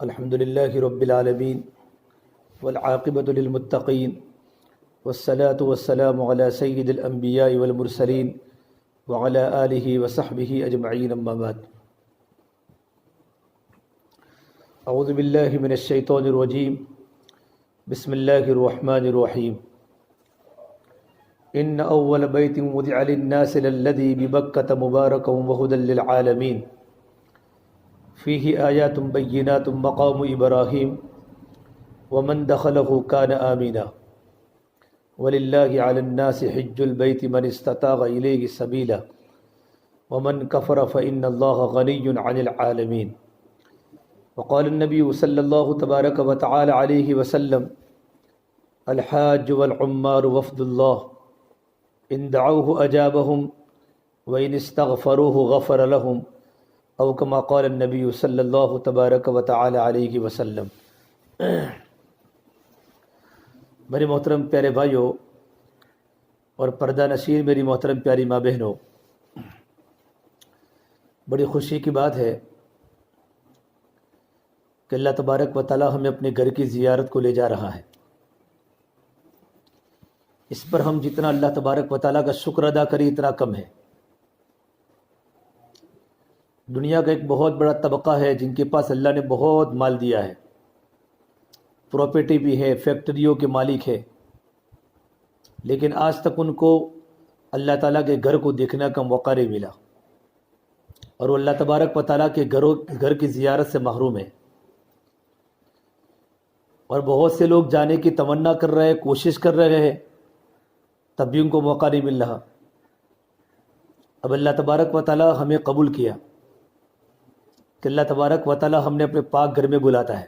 الحمدللہ رب العالمین والعاقبۃ للمتقین والصلاة والسلام علی سید الانبیاء والمرسلین وعلی آلہ وصحبہ اجمعین اما بعد۔ اعوذ باللہ من الشیطان الرجیم، بسم اللہ الرحمن الرحیم۔ ان اول بیت وضع للناس للذی ببکۃ مبارکا وہدی للعالمین فیہ آیات بینات مقام ابراہیم ومن دخلہ کان آمنا وللہ علی الناس حج البیت من استطاع الیہ سبیلا ومن کفر فإن اللہ غنی عن العالمین۔ وقال النبی صلی اللہ تبارک وتعالی علیہ وسلم الحاج والعمار وفد اللہ ان دعوه اجابهم وان استغفروه غفر لهم او كما قال النبی صلی اللہ تبارک وتعالی علیہ وسلم۔ میرے محترم پیارے بھائیوں اور پردہ نشین میری محترم پیاری ماں بہنوں، بڑی خوشی کی بات ہے کہ اللہ تبارک و تعالی ہمیں اپنے گھر کی زیارت کو لے جا رہا ہے۔ اس پر ہم جتنا اللہ تبارک و تعالیٰ کا شکر ادا کریں اتنا کم ہے۔ دنیا کا ایک بہت بڑا طبقہ ہے جن کے پاس اللہ نے بہت مال دیا ہے، پراپرٹی بھی ہے، فیکٹریوں کے مالک ہے، لیکن آج تک ان کو اللہ تعالیٰ کے گھر کو دیکھنے کا موقع نہیں ملا، اور وہ اللہ تبارک و تعالیٰ کے گھر کی زیارت سے محروم ہے۔ اور بہت سے لوگ جانے کی تمنا کر رہے ہیں، کوشش کر رہے ہیں، تب بھی ان کو موقع نہیں مل رہا۔ اب اللہ تبارک و تعالی ہمیں قبول کیا کہ اللہ تبارک و تعالی ہم نے اپنے پاک گھر میں بلاتا ہے۔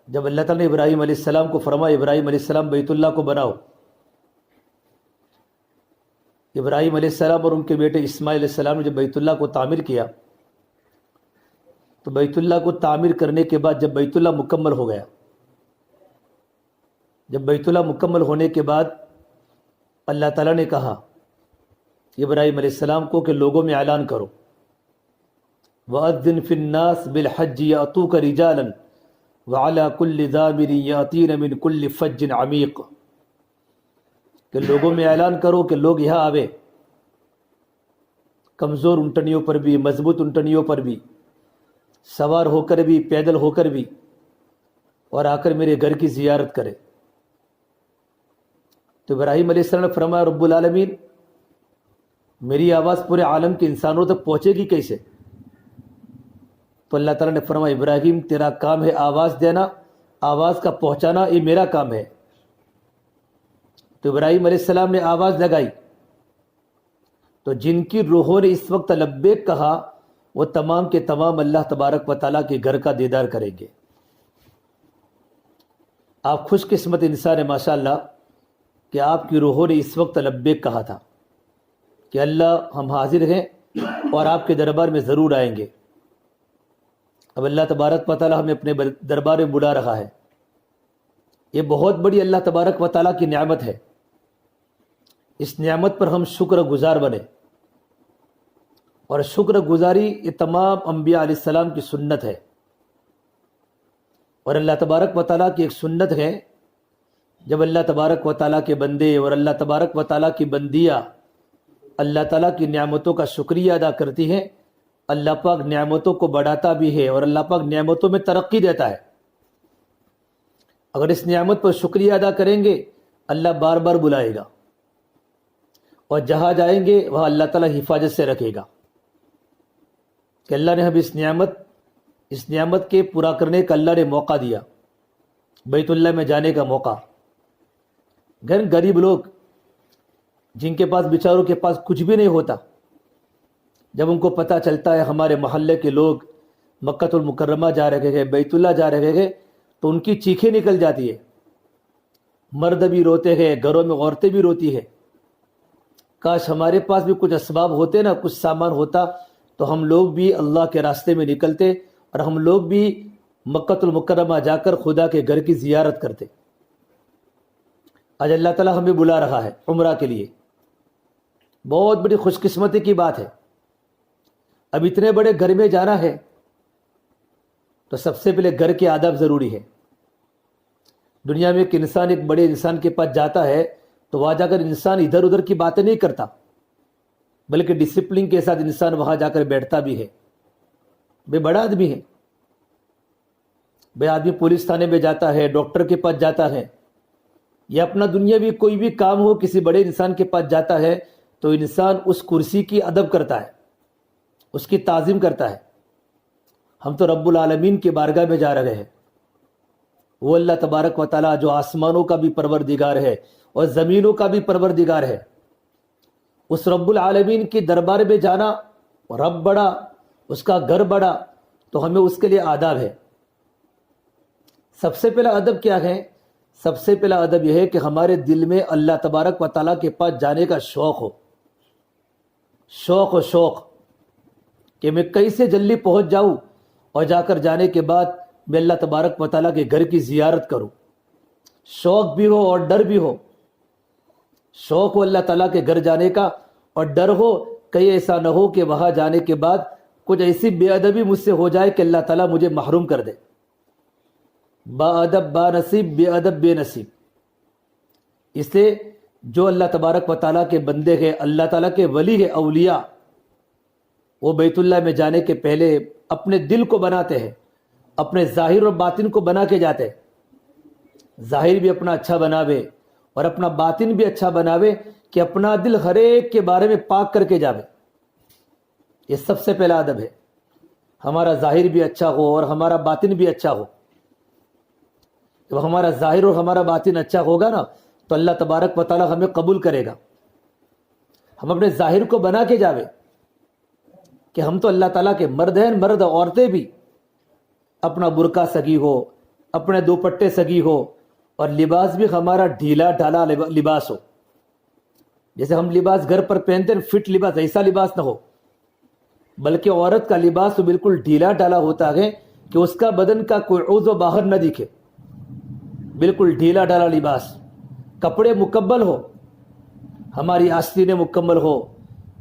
جب اللہ تعالی نے ابراہیم علیہ السلام کو فرمایا ابراہیم علیہ السلام بیت اللہ کو بناؤ، ابراہیم علیہ السلام اور ان کے بیٹے اسماعیل علیہ السلام نے جب بیت اللہ کو تعمیر کیا تو بیت اللہ کو تعمیر کرنے کے بعد جب بیت اللہ مکمل ہو گیا، جب بیت اللہ مکمل ہونے کے بعد اللہ تعالیٰ نے کہا ابراہیم علیہ السلام کو کہ لوگوں میں اعلان کرو وَأَذِّن فِي النَّاسِ بِالْحَجِّ يَأْتُوكَ رِجَالًا وَعَلَى كُلِّ ضَامِرٍ يَأْتِينَ مِنْ كُلِّ فَجٍّ عَمِيقٍ، کہ لوگوں میں اعلان کرو کہ لوگ یہاں آوے، کمزور اونٹنیوں پر بھی، مضبوط اونٹنیوں پر بھی، سوار ہو کر بھی، پیدل ہو کر بھی، اور آ کر میرے گھر کی زیارت کرے۔ تو ابراہیم علیہ السلام نے فرمایا رب العالمین میری آواز پورے عالم کے انسانوں تک پہنچے گی کیسے؟ تو اللہ تعالیٰ نے فرمایا ابراہیم تیرا کام ہے آواز دینا، آواز کا پہنچانا یہ میرا کام ہے۔ تو ابراہیم علیہ السلام نے آواز لگائی تو جن کی روحوں نے اس وقت لبیک کہا وہ تمام کے تمام اللہ تبارک و تعالیٰ کے گھر کا دیدار کریں گے۔ آپ خوش قسمت انسان ہیں ماشاءاللہ کہ آپ کی روحوں نے اس وقت لبیک کہا تھا کہ اللہ ہم حاضر ہیں اور آپ کے دربار میں ضرور آئیں گے۔ اب اللہ تبارک و تعالیٰ ہمیں اپنے دربار میں بلا رہا ہے، یہ بہت بڑی اللہ تبارک و تعالیٰ کی نعمت ہے۔ اس نعمت پر ہم شکر گزار بنیں، اور شکر گزاری یہ تمام انبیاء علیہ السلام کی سنت ہے، اور اللہ تبارک و تعالیٰ کی ایک سنت ہے جب اللہ تبارک و تعالیٰ کے بندے اور اللہ تبارک و تعالیٰ کی بندیاں اللہ تعالیٰ کی نعمتوں کا شکریہ ادا کرتی ہیں، اللہ پاک نعمتوں کو بڑھاتا بھی ہے اور اللہ پاک نعمتوں میں ترقی دیتا ہے۔ اگر اس نعمت پر شکریہ ادا کریں گے اللہ بار بار بلائے گا، اور جہاں جائیں گے وہاں اللہ تعالیٰ حفاظت سے رکھے گا کہ اللہ نے ہمیں اس نعمت کے پورا کرنے کا اللہ نے موقع دیا، بیت اللہ میں جانے کا موقع۔ غریب لوگ جن کے پاس بیچاروں کے پاس کچھ بھی نہیں ہوتا، جب ان کو پتہ چلتا ہے ہمارے محلے کے لوگ مکۃ المکرمہ جا رہے ہیں، بیت اللہ جا رہے ہیں، تو ان کی چیخیں نکل جاتی ہے، مرد بھی روتے ہیں، گھروں میں عورتیں بھی روتی ہیں۔ کاش ہمارے پاس بھی کچھ اسباب ہوتے نا، کچھ سامان ہوتا تو ہم لوگ بھی اللہ کے راستے میں نکلتے اور ہم لوگ بھی مکۃ المکرمہ جا کر خدا کے گھر کی زیارت کرتے۔ آج اللہ تعالیٰ ہمیں بلا رہا ہے عمرہ کے لیے، بہت بڑی خوش قسمتی کی بات ہے اب اتنے بڑے گھر میں جانا ہے تو سب سے پہلے گھر کے آداب ضروری ہے. دنیا میں ایک انسان ایک بڑے انسان کے پاس جاتا ہے تو وہاں جا کر انسان ادھر ادھر کی باتیں نہیں کرتا، بلکہ ڈسپلن کے ساتھ انسان وہاں جا کر بیٹھتا بھی ہے. بے بڑا آدمی ہے، بے آدمی پولیس تھانے میں جاتا ہے، ڈاکٹر کے پاس جاتا ہے، یا اپنا دنیاوی کوئی بھی کام ہو کسی بڑے انسان کے پاس جاتا ہے تو انسان اس کرسی کی ادب کرتا ہے، اس کی تعظیم کرتا ہے. ہم تو رب العالمین کے بارگاہ میں جا رہے ہیں. وہ اللہ تبارک و تعالیٰ جو آسمانوں کا بھی پروردگار ہے اور زمینوں کا بھی پروردگار ہے، اس رب العالمین کی دربار میں جانا، رب بڑا، اس کا گھر بڑا، تو ہمیں اس کے لیے آداب ہے. سب سے پہلا ادب کیا ہے؟ سب سے پہلا ادب یہ ہے کہ ہمارے دل میں اللہ تبارک و تعالیٰ کے پاس جانے کا شوق ہو. شوق کہ میں کیسے جلدی پہنچ جاؤں اور جا کر جانے کے بعد میں اللہ تبارک و تعالیٰ کے گھر کی زیارت کروں. شوق بھی ہو اور ڈر بھی ہو. شوق ہو اللہ تعالیٰ کے گھر جانے کا، اور ڈر ہو کہیں ایسا نہ ہو کہ وہاں جانے کے بعد کچھ ایسی بے ادبی مجھ سے ہو جائے کہ اللہ تعالیٰ مجھے محروم کر دے. با ادب با نصیب، بے ادب بے نصیب. اس لیے جو اللہ تبارک و تعالیٰ کے بندے ہیں، اللہ تعالیٰ کے ولی ہے، اولیاء، وہ بیت اللہ میں جانے کے پہلے اپنے دل کو بناتے ہیں، اپنے ظاہر اور باطن کو بنا کے جاتے ہیں. ظاہر بھی اپنا اچھا بناوے اور اپنا باطن بھی اچھا بناوے کہ اپنا دل ہر ایک کے بارے میں پاک کر کے جاوے. یہ سب سے پہلا ادب ہے. ہمارا ظاہر بھی اچھا ہو اور ہمارا باطن بھی اچھا ہو. جب ہمارا ظاہر اور ہمارا باطن اچھا ہوگا نا تو اللہ تبارک و تعالیٰ ہمیں قبول کرے گا. ہم اپنے ظاہر کو بنا کے جاوے کہ ہم تو اللہ تعالیٰ کے مرد ہیں. مرد عورتیں بھی اپنا برقع سگی ہو، اپنے دوپٹے سگی ہو، اور لباس بھی ہمارا ڈھیلا ڈھالا لباس ہو. جیسے ہم لباس گھر پر پہنتے ہیں فٹ لباس، ایسا لباس نہ ہو، بلکہ عورت کا لباس تو بالکل ڈھیلا ڈھالا ہوتا ہے کہ اس کا بدن کا کوئی عضو باہر نہ دکھے. بالکل ڈھیلا ڈھالا لباس. کپڑے مکمل ہو، ہماری آستینیں مکمل ہو،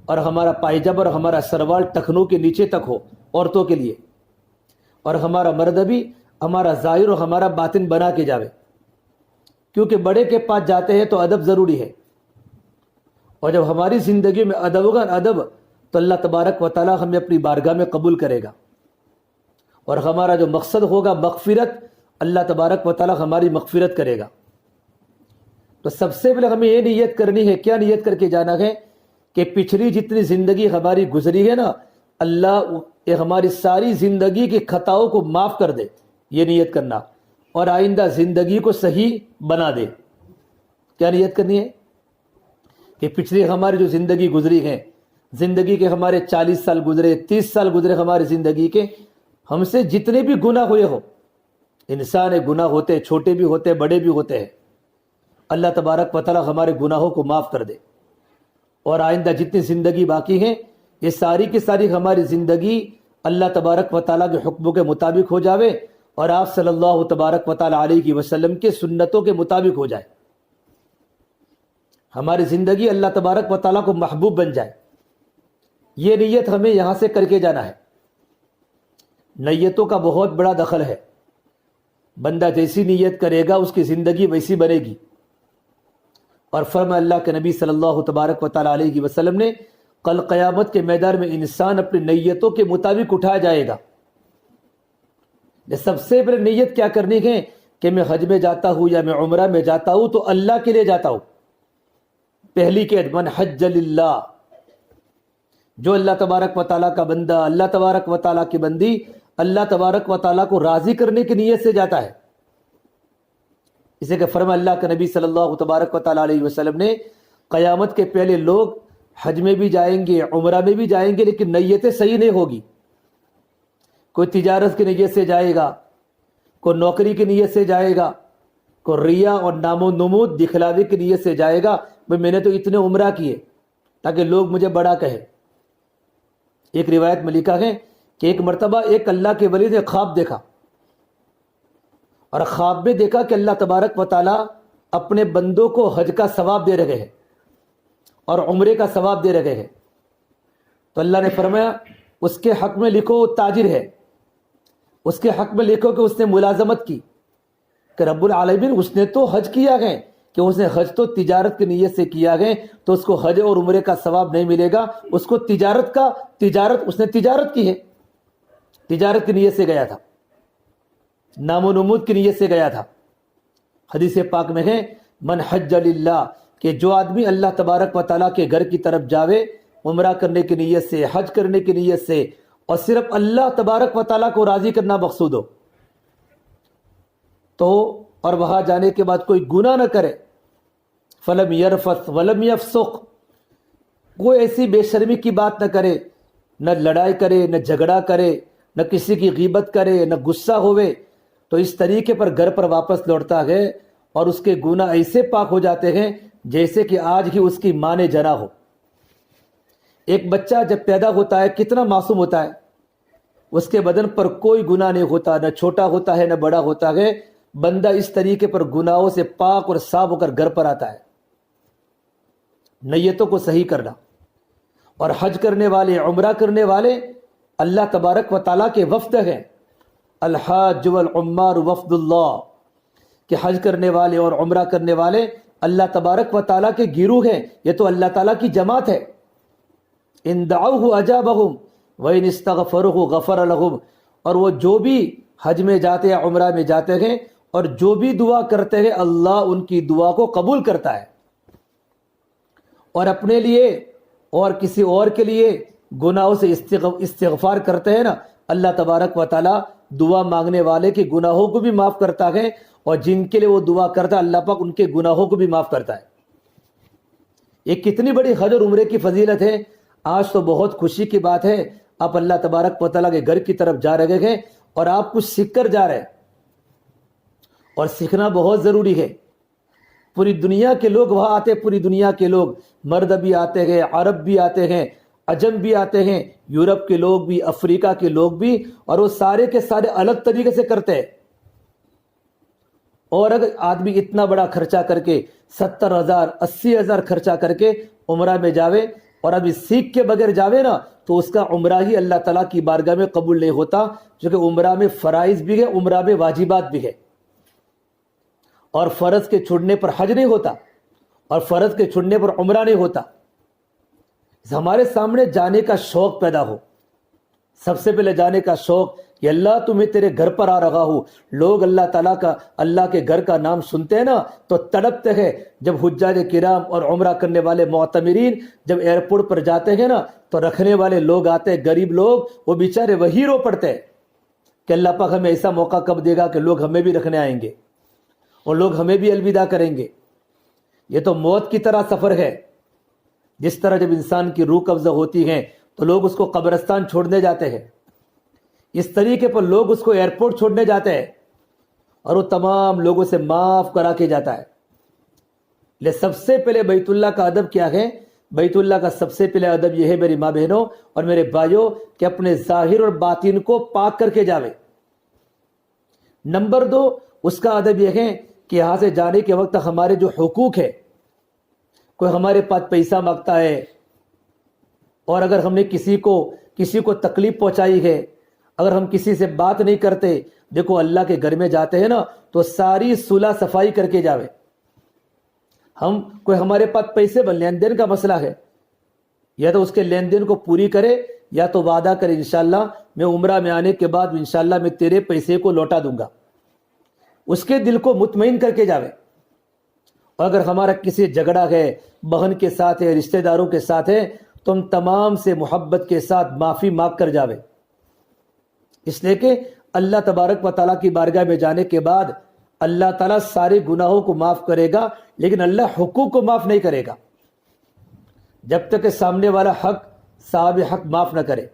اور ہمارا پائجاب اور ہمارا سروال ٹخنوں کے نیچے تک ہو عورتوں کے لیے، اور ہمارا مرد بھی ہمارا ظاہر اور ہمارا باطن بنا کے جاوے. کیونکہ بڑے کے پاس جاتے ہیں تو ادب ضروری ہے. اور جب ہماری زندگی میں ادب ہوگا ادب، تو اللہ تبارک و تعالیٰ ہمیں اپنی بارگاہ میں قبول کرے گا. اور ہمارا جو مقصد ہوگا مغفرت، اللہ تبارک و تعالیٰ ہماری مغفرت کرے گا. تو سب سے پہلے ہمیں یہ نیت کرنی ہے. کیا نیت کر کے جانا ہے؟ کہ پچھلی جتنی زندگی ہماری گزری ہے نا، اللہ یہ ہماری ساری زندگی کی خطاؤں کو معاف کر دے. یہ نیت کرنا، اور آئندہ زندگی کو صحیح بنا دے. کیا نیت کرنی ہے؟ کہ پچھلی ہماری جو زندگی گزری ہے، زندگی کے ہمارے 40 سال گزرے، 30 سال گزرے ہماری زندگی کے، ہم سے جتنے بھی گناہ ہوئے ہو، انسان گناہ ہوتے، چھوٹے بھی ہوتے، بڑے بھی ہوتے ہیں، اللہ تبارک و تعالیٰ ہمارے گناہوں کو معاف کر دے. اور آئندہ جتنی زندگی باقی ہے، یہ ساری کی ساری ہماری زندگی اللہ تبارک و تعالیٰ کے حکموں کے مطابق ہو جاوے، اور آپ صلی اللہ تبارک و تعالیٰ علیہ وسلم کے سنتوں کے مطابق ہو جائے. ہماری زندگی اللہ تبارک و تعالیٰ کو محبوب بن جائے. یہ نیت ہمیں یہاں سے کر کے جانا ہے. نیتوں کا بہت بڑا دخل ہے. بندہ جیسی نیت کرے گا اس کی زندگی ویسی بنے گی. اور فرمایا اللہ کے نبی صلی اللہ تبارک و تعالیٰ علیہ وسلم نے، کل قیامت کے میدان میں انسان اپنی نیتوں کے مطابق اٹھایا جائے گا. سب سے پہلے نیت کیا کرنی ہے؟ کہ میں حج میں جاتا ہوں یا میں عمرہ میں جاتا ہوں تو اللہ کے لیے جاتا ہوں. پہلی کہ من حج للہ، جو اللہ تبارک و تعالیٰ کا بندہ، اللہ تبارک و تعالیٰ کی بندی اللہ تبارک و تعالیٰ کو راضی کرنے کی نیت سے جاتا ہے. اسے کہ فرمایا اللہ کے نبی صلی اللہ تبارک و تعالیٰ علیہ وسلم نے، قیامت کے پہلے لوگ حج میں بھی جائیں گے، عمرہ میں بھی جائیں گے، لیکن نیتیں صحیح نہیں ہوگی. کوئی تجارت کی نیت سے جائے گا، کوئی نوکری کی نیت سے جائے گا، کوئی ریا اور نام و نمود دکھلاوے کی نیت سے جائے گا. میں نے تو اتنے عمرہ کیے تاکہ لوگ مجھے بڑا کہے. ایک روایت میں لکھا ہے کہ ایک مرتبہ ایک اللہ کے ولی نے خواب دیکھا، اور خواب میں دیکھا کہ اللہ تبارک و تعالیٰ اپنے بندوں کو حج کا ثواب دے رہے ہیں اور عمرے کا ثواب دے رہے ہیں. تو اللہ نے فرمایا اس کے حق میں لکھو وہ تاجر ہے، اس کے حق میں لکھو کہ اس نے ملازمت کی، کہ رب العالمین اس نے تو حج کیا گئے، کہ اس نے حج تو تجارت کی نیت سے کیا گئے، تو اس کو حج اور عمرے کا ثواب نہیں ملے گا، اس کو تجارت اس نے تجارت کی ہے، تجارت کی نیت سے گیا تھا، نام و نمود کی نیت سے گیا تھا۔ حدیث پاک میں ہے من حج للہ، کہ جو آدمی اللہ تبارک و تعالیٰ کے گھر کی طرف جاوے عمرہ کرنے کی نیت سے، حج کرنے کی نیت سے، اور صرف اللہ تبارک و تعالیٰ کو راضی کرنا مقصود ہو، تو اور وہاں جانے کے بعد کوئی گناہ نہ کرے، فلم یرفث ولم یفسق، کوئی ایسی بے شرمی کی بات نہ کرے، نہ لڑائی کرے، نہ جھگڑا کرے، نہ کسی کی غیبت کرے، نہ غصہ ہوئے، تو اس طریقے پر گھر پر واپس لوٹتا ہے اور اس کے گناہ ایسے پاک ہو جاتے ہیں جیسے کہ آج ہی اس کی ماں نے جنا ہو۔ ایک بچہ جب پیدا ہوتا ہے کتنا معصوم ہوتا ہے، اس کے بدن پر کوئی گناہ نہیں ہوتا، نہ چھوٹا ہوتا ہے نہ بڑا ہوتا ہے، بندہ اس طریقے پر گناہوں سے پاک اور صاف ہو کر گھر پر آتا ہے۔ نیتوں کو صحیح کرنا، اور حج کرنے والے، عمرہ کرنے والے اللہ تبارک و تعالیٰ کے وفد ہیں، الحاج والعمار وفد اللہ، کہ حج کرنے والے اور عمرہ کرنے والے اللہ تبارک و تعالیٰ کے گروہ ہیں، یہ تو اللہ تعالیٰ کی جماعت ہے۔ ان دعوہ اجابہم وان استغفروہ غفر لہم، اور وہ جو بھی حج میں جاتے ہیں، عمرہ میں جاتے ہیں، اور جو بھی دعا کرتے ہیں اللہ ان کی دعا کو قبول کرتا ہے۔ اور اپنے لیے اور کسی اور کے لیے گناہوں سے استغفار کرتے ہیں نا، اللہ تبارک و تعالیٰ دعا مانگنے والے کے گناہوں کو بھی معاف کرتا ہے، اور جن کے لیے وہ دعا کرتا ہے اللہ پاک ان کے گناہوں کو بھی معاف کرتا ہے۔ یہ کتنی بڑی حج اور عمرے کی فضیلت ہے۔ آج تو بہت خوشی کی بات ہے، آپ اللہ تبارک و تعالیٰ کے گھر کی طرف جا رہے ہیں اور آپ کچھ سیکھ کر جا رہے ہیں، اور سیکھنا بہت ضروری ہے۔ پوری دنیا کے لوگ وہاں آتے ہیں، پوری دنیا کے لوگ، مرد بھی آتے ہیں، عرب بھی آتے ہیں، عجم بھی آتے ہیں، یورپ کے لوگ بھی، افریقہ کے لوگ بھی، اور وہ سارے کے سارے الگ طریقے سے کرتے ہیں۔ اور اگر آدمی اتنا بڑا خرچہ کر کے 70,000 80,000 خرچہ کر کے عمرہ میں جاوے اور ابھی سیکھ کے بغیر جاوے نا، تو اس کا عمرہ ہی اللہ تعالیٰ کی بارگاہ میں قبول نہیں ہوتا، کیونکہ عمرہ میں فرائض بھی ہے، عمرہ میں واجبات بھی ہے، اور فرض کے چھوڑنے پر حج نہیں ہوتا، اور فرض کے چھوڑنے پر عمرہ نہیں ہوتا۔ ہمارے سامنے جانے کا شوق پیدا ہو، سب سے پہلے جانے کا شوق کہ اللہ تمہیں تیرے گھر پر آ رہا ہوں۔ لوگ اللہ کے گھر کا نام سنتے ہیں نا تو تڑپتے ہیں۔ جب حجاج کرام اور عمرہ کرنے والے معتمرین جب ایئرپورٹ پر جاتے ہیں نا تو رکھنے والے لوگ آتے ہیں، غریب لوگ، وہ بیچارے وہی رو پڑتے ہیں کہ اللہ پاک ہمیں ایسا موقع کب دے گا کہ لوگ ہمیں بھی رکھنے آئیں گے اور لوگ ہمیں بھی الوداع کریں گے۔ یہ تو موت کی طرح سفر ہے۔ جس طرح جب انسان کی روح قبضہ ہوتی ہے تو لوگ اس کو قبرستان چھوڑنے جاتے ہیں، اس طریقے پر لوگ اس کو ایئرپورٹ چھوڑنے جاتے ہیں اور وہ تمام لوگوں سے معاف کرا کے جاتا ہے۔ لیکن سب سے پہلے بیت اللہ کا ادب کیا ہے؟ بیت اللہ کا سب سے پہلے ادب یہ ہے میری ماں بہنوں اور میرے بھائیوں کہ اپنے ظاہر اور باطن کو پاک کر کے جاوے۔ نمبر 2 اس کا ادب یہ ہے کہ یہاں سے جانے کے وقت ہمارے جو حقوق ہے، کوئی ہمارے پاس پیسہ مانگتا ہے اور اگر ہم نے کسی کو تکلیف پہنچائی ہے، اگر ہم کسی سے بات نہیں کرتے، دیکھو اللہ کے گھر میں جاتے ہیں نا تو ساری صلح صفائی کر کے جاوے۔ کوئی ہمارے پاس پیسے لین دین کا مسئلہ ہے، یا تو اس کے لین دین کو پوری کرے یا تو وعدہ کرے انشاءاللہ میں عمرہ میں آنے کے بعد انشاءاللہ میں تیرے پیسے کو لوٹا دوں گا، اس کے دل کو مطمئن کر کے جاوے۔ اور اگر ہمارا کسی جھگڑا ہے، بہن کے ساتھ ہے، رشتہ داروں کے ساتھ ہے، تو ہم تمام سے محبت کے ساتھ معافی مانگ کر جاوے، اس لیے کہ اللہ تبارک و تعالیٰ کی بارگاہ میں جانے کے بعد اللہ تعالیٰ سارے گناہوں کو معاف کرے گا، لیکن اللہ حقوق کو معاف نہیں کرے گا جب تک کہ سامنے والا صاحب حق معاف نہ کرے۔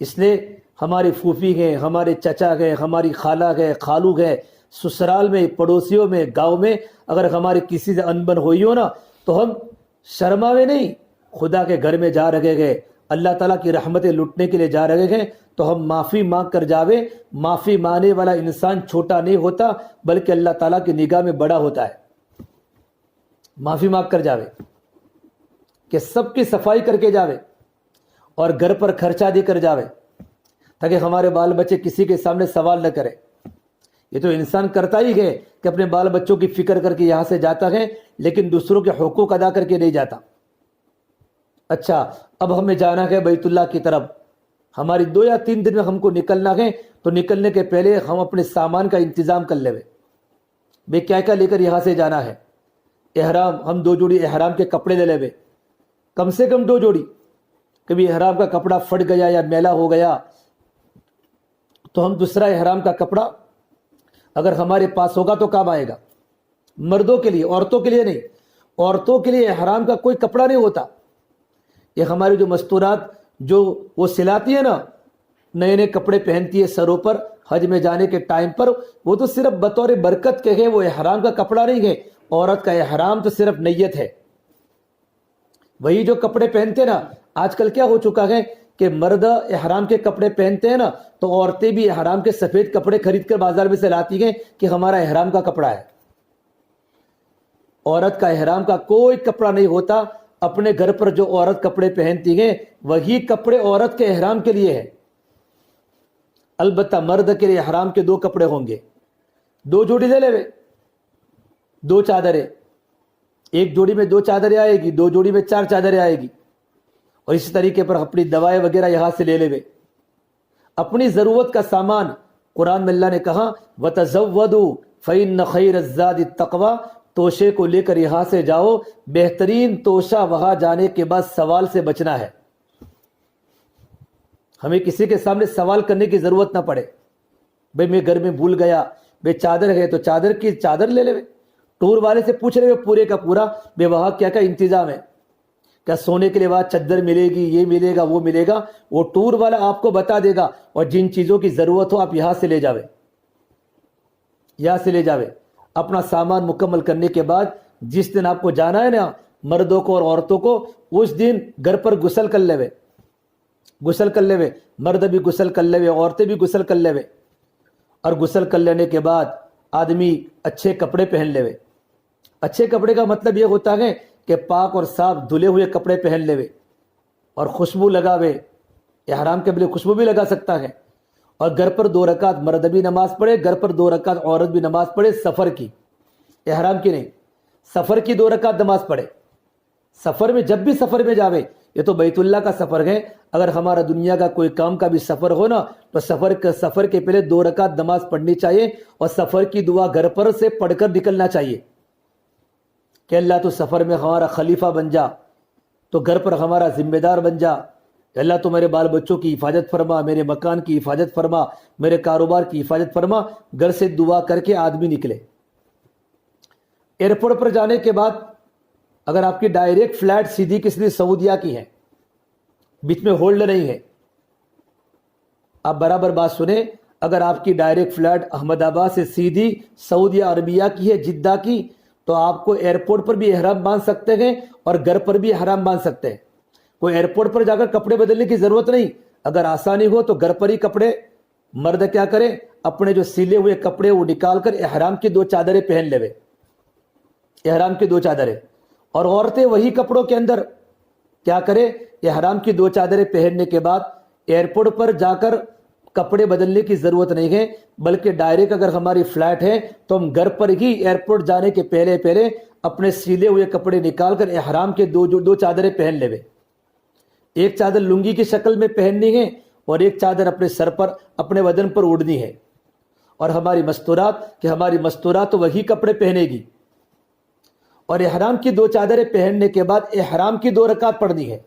اس لیے ہماری پھوپھی ہیں، ہمارے چچا ہیں، ہماری خالہ ہیں، خالو ہیں، سسرال میں، پڑوسیوں میں، گاؤں میں اگر ہمارے کسی سے انبن ہوئی ہو نا تو ہم شرماوے نہیں، خدا کے گھر میں جا رہے ہیں، اللہ تعالیٰ کی رحمتیں لٹنے کے لیے جا رہے ہیں تو ہم معافی مانگ کر جاوے۔ معافی مانگنے والا انسان چھوٹا نہیں ہوتا بلکہ اللہ تعالیٰ کی نگاہ میں بڑا ہوتا ہے۔ معافی مانگ کر جاوے کہ سب کی صفائی کر کے جاوے، اور گھر پر خرچہ دے کر جاوے تاکہ ہمارے بال بچے کسی کے سامنے سوال نہ کرے. یہ تو انسان کرتا ہی ہے کہ اپنے بال بچوں کی فکر کر کے یہاں سے جاتا ہے لیکن دوسروں کے حقوق ادا کر کے نہیں جاتا. اچھا اب ہمیں جانا ہے بیت اللہ کی طرف. ہماری 2 یا 3 دن میں ہم کو نکلنا ہے تو نکلنے کے پہلے ہم اپنے سامان کا انتظام کر لے بے کیا کیا لے کر یہاں سے جانا ہے. احرام ہم 2 جوڑی احرام کے کپڑے لے لے کم سے کم 2 جوڑی. کبھی احرام کا کپڑا پھٹ گیا یا میلا ہو گیا تو ہم دوسرا احرام کا کپڑا اگر ہمارے پاس ہوگا تو کام آئے گا. مردوں کے لیے، عورتوں کے لیے نہیں. عورتوں کے لیے احرام کا کوئی کپڑا نہیں ہوتا. یہ ہماری جو مستورات جو وہ سلاتی ہے نا، نئے نئے کپڑے پہنتی ہے سروں پر حج میں جانے کے ٹائم پر، وہ تو صرف بطور برکت کے ہے، وہ احرام کا کپڑا نہیں ہے. عورت کا احرام تو صرف نیت ہے. وہی جو کپڑے پہنتے نا، آج کل کیا ہو چکا ہے کہ مرد احرام کے کپڑے پہنتے ہیں نا تو عورتیں بھی احرام کے سفید کپڑے خرید کر بازار میں سے لاتی ہیں کہ ہمارا احرام کا کپڑا ہے. عورت کا احرام کا کوئی کپڑا نہیں ہوتا. اپنے گھر پر جو عورت کپڑے پہنتی ہیں وہی کپڑے عورت کے احرام کے لیے ہے. البتہ مرد کے لیے احرام کے 2 کپڑے ہوں گے. 2 جوڑی لے لے 2 چادریں. ایک جوڑی میں 2 چادریں آئے گی، 2 جوڑی میں 4 چادریں آئے گی. اور اسی طریقے پر اپنی دوائیں وغیرہ یہاں سے لے لے. اپنی ضرورت کا سامان. قرآن میں اللہ نے کہا وَتَزَوَّدُوا فَإِنَّ خَيْرَ الزَّادِ التَّقْوَىٰ، توشے کو لے کر یہاں سے جاؤ، بہترین توشہ وہاں جانے کے بعد سوال سے بچنا ہے. ہمیں کسی کے سامنے سوال کرنے کی ضرورت نہ پڑے. بھئی میں گھر میں بھول گیا، بے چادر ہے تو چادر کی چادر لے لے. ٹور والے سے پوچھ رہے پورے کا پورا بے وہاں کیا کیا انتظام ہے، کیا سونے کے لیے وہاں چادر ملے گی، یہ ملے گا وہ ملے گا. وہ ٹور والا آپ کو بتا دے گا. اور جن چیزوں کی ضرورت ہو آپ یہاں سے لے جاوے، یہاں سے لے جاوے. اپنا سامان مکمل کرنے کے بعد جس دن آپ کو جانا ہے نا، مردوں کو اور عورتوں کو، اس دن گھر پر غسل کر لے. غسل کر لے، مرد بھی غسل کر لے، عورتیں بھی غسل کر لے. اور غسل کر لینے کے بعد آدمی اچھے کپڑے پہن لے. اچھے کپڑے کا مطلب یہ ہوتا ہے کہ پاک اور صاف دھلے ہوئے کپڑے پہن لے اور خوشبو لگاوے. احرام کے بلے خوشبو بھی لگا سکتا ہے. اور گھر پر 2 رکعت مرد بھی نماز پڑھے، گھر پر 2 رکعت عورت بھی نماز پڑھے. سفر کی، احرام کی نہیں، سفر کی 2 رکعت نماز پڑھے. سفر میں جب بھی سفر میں جاوے، یہ تو بیت اللہ کا سفر ہے. اگر ہمارا دنیا کا کوئی کام کا بھی سفر ہو نا تو سفر کے پہلے 2 رکعت نماز پڑھنی چاہیے. اور سفر کی دعا گھر پر سے پڑھ کر نکلنا چاہیے کہ اللہ تو سفر میں ہمارا خلیفہ بن جا، تو گھر پر ہمارا ذمہ دار بن جا. اللہ تو میرے بال بچوں کی حفاظت فرما، میرے مکان کی حفاظت فرما، میرے کاروبار کی حفاظت فرما. گھر سے دعا کر کے آدمی نکلے. ایئرپورٹ پر جانے کے بعد اگر آپ کی ڈائریکٹ فلائٹ سیدھی کی سیدھی سعودیہ کی ہے، بیچ میں ہولڈ نہیں ہے، آپ برابر بات سنیں، اگر آپ کی ڈائریکٹ فلائٹ احمد آباد سے سیدھی سعودی عربیہ کی ہے، جدہ کی، تو آپ کو ایئرپورٹ پر بھی احرام باندھ سکتے ہیں اور گھر پر بھی احرام باندھ سکتے ہیں. کوئی ایئرپورٹ پر جا کر کپڑے بدلنے کی ضرورت نہیں. اگر آسانی ہو تو گھر پر ہی کپڑے، مرد کیا کرے، اپنے جو سلے ہوئے کپڑے وہ نکال کر احرام کی 2 چادریں پہن لے. احرام کی 2 چادریں. اور عورتیں وہی کپڑوں کے اندر کیا کرے، احرام کی 2 چادریں پہننے کے بعد ایئرپورٹ پر جا کر کپڑے بدلنے کی ضرورت نہیں ہے، بلکہ ڈائریکٹ اگر ہماری فلائٹ ہے تو ہم گھر پر ہی ایئرپورٹ جانے کے پہلے اپنے سیلے ہوئے کپڑے نکال کر احرام کے 2 چادریں پہن لے. ایک چادر لنگی کی شکل میں پہننی ہے اور ایک چادر اپنے سر پر، اپنے بدن پر اوڑھنی ہے. اور ہماری مستورات تو وہی کپڑے پہنے گی. اور احرام کی 2 چادریں پہننے کے بعد احرام کی 2 رکعت پڑھنی ہے.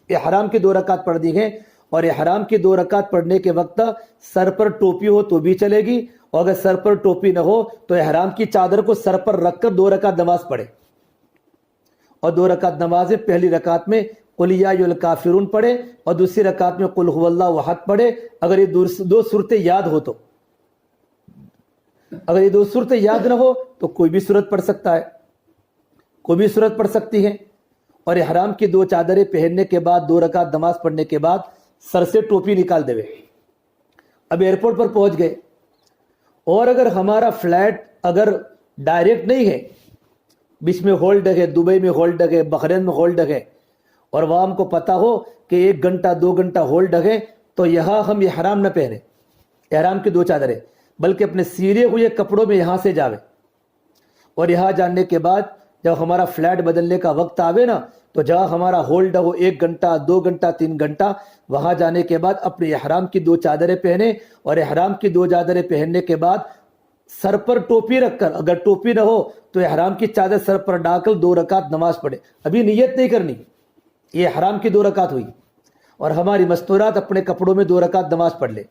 احرام کی 2 رکعت پڑھنی ہے. اور احرام کی 2 رکعت پڑھنے کے وقت سر پر ٹوپی ہو تو بھی چلے گی، اور اگر سر پر ٹوپی نہ ہو تو احرام کی چادر کو سر پر رکھ کر 2 رکعت نماز پڑھے. اور 2 رکعت نماز، پہلی رکعت میں قل یا ایھا الکافرون پڑھے اور دوسری رکعت میں قل ھو اللہ احد پڑھے. اگر یہ 2 صورتیں یاد ہو تو، اگر یہ 2 صورتیں یاد نہ ہو تو کوئی بھی صورت پڑھ سکتا ہے، کوئی بھی صورت پڑھ سکتی ہے. اور احرام کی 2 چادریں پہننے کے بعد 2 رکعت نماز پڑھنے کے بعد سر سے ٹوپی نکال دے. اب ایئرپورٹ پر پہنچ گئے، اور اگر ہمارا فلائٹ اگر ڈائریکٹ نہیں ہے، بیچ میں ہولڈ ہے، دبئی میں ہولڈ ہے، بحرین میں ہولڈ ہے، اور وہاں ہم کو پتا ہو کہ 1 گھنٹہ 2 گھنٹہ ہولڈ رکھیں تو یہاں ہم احرام نہ پہنے، احرام کی 2 چادریں، بلکہ اپنے سیرے ہوئے کپڑوں میں یہاں سے جاوے، اور یہاں جاننے کے بعد جب ہمارا فلیٹ بدلنے کا وقت آوے نا تو جہاں ہمارا ہولڈ ہو 1 گھنٹہ 2 گھنٹہ 3 گھنٹہ، وہاں جانے کے بعد اپنے احرام کی 2 چادریں پہنے، اور احرام کی 2 چادریں پہننے کے بعد سر پر ٹوپی رکھ کر، اگر ٹوپی نہ ہو تو احرام کی چادر سر پر ڈال کر 2 رکعت نماز پڑھے۔ ابھی نیت نہیں کرنی، یہ احرام کی 2 رکعت ہوئی، اور ہماری مستورات اپنے کپڑوں میں 2 رکعت نماز پڑھ لے۔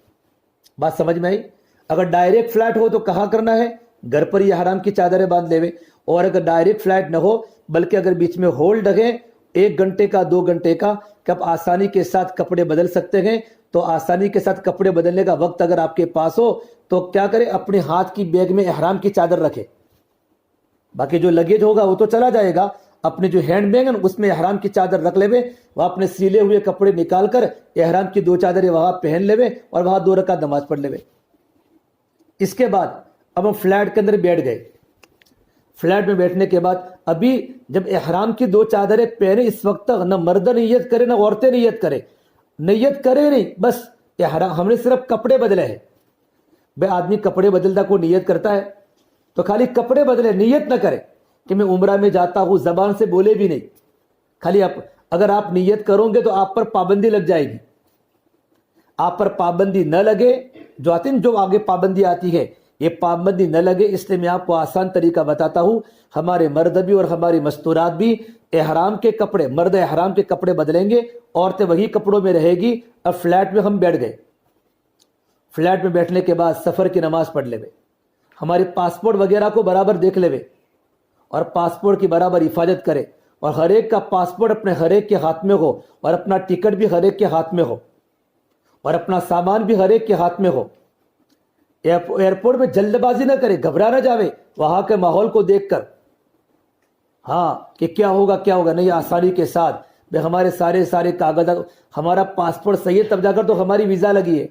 بات سمجھ میں آئی؟ اگر ڈائریکٹ فلیٹ ہو تو کہاں کرنا ہے؟ گھر پر یہ احرام کی چادریں باندھ لے، اور اگر ڈائریکٹ فلیٹ نہ ہو بلکہ اگر بیچ میں ہولڈ رکھیں 1 گھنٹے کا 2 گھنٹے کا کہ آپ آسانی کے ساتھ کپڑے بدل سکتے ہیں، تو آسانی کے ساتھ کپڑے بدلنے کا وقت اگر آپ کے پاس ہو تو کیا کرے؟ اپنے ہاتھ کی بیگ میں احرام کی چادر رکھے، باقی جو لگیج ہوگا وہ تو چلا جائے گا، اپنے جو ہینڈ بیگ ہے اس میں احرام کی چادر رکھ لے، وہ اپنے سیلے ہوئے کپڑے نکال کر احرام کی 2 چادریں وہاں پہن لے اور وہاں 2 رکعت نماز پڑھ لے۔ اس کے بعد اب ہم فلیٹ کے اندر بیٹھ گئے۔ فلیٹ میں بیٹھنے کے بعد ابھی جب احرام کی 2 چادریں پہنے اس وقت تک نہ مرد نیت کرے نہ عورتیں نیت کرے، نیت کرے نہیں، بس احرام ہم نے صرف کپڑے بدلے ہیں۔ بھائی آدمی کپڑے بدلتا کوئی نیت کرتا ہے تو خالی کپڑے بدلے، نیت نہ کرے کہ میں عمرہ میں جاتا ہوں، زبان سے بولے بھی نہیں، خالی اگر آپ نیت کرو گے تو آپ پر پابندی لگ جائے گی۔ آپ پر پابندی نہ لگے، جو آگے پابندی آتی ہے یہ پابندی نہ لگے، اس لیے میں آپ کو آسان طریقہ بتاتا ہوں۔ ہمارے مرد بھی اور ہماری مستورات بھی احرام کے کپڑے، مرد احرام کے کپڑے بدلیں گے، عورتیں وہی کپڑوں میں رہے گی۔ اب فلیٹ میں ہم بیٹھ گئے، فلیٹ میں بیٹھنے کے بعد سفر کی نماز پڑھ لے، ہمارے پاسپورٹ وغیرہ کو برابر دیکھ لے اور پاسپورٹ کی برابر حفاظت کرے، اور ہر ایک کا پاسپورٹ اپنے ہر ایک کے ہاتھ میں ہو، اور اپنا ٹکٹ بھی ہر ایک کے ہاتھ میں ہو، اور اپنا سامان بھی ہر ایک کے ہاتھ میں ہو۔ ایئرپورٹ میں جلد بازی نہ کرے، گھبرا نہ جاوے وہاں کے ماحول کو دیکھ کر، ہاں کہ کیا ہوگا نہیں، آسانی کے ساتھ بے ہمارے سارے کاغذات، ہمارا پاسپورٹ صحیح ہے تب جا کر تو ہماری ویزا لگی ہے۔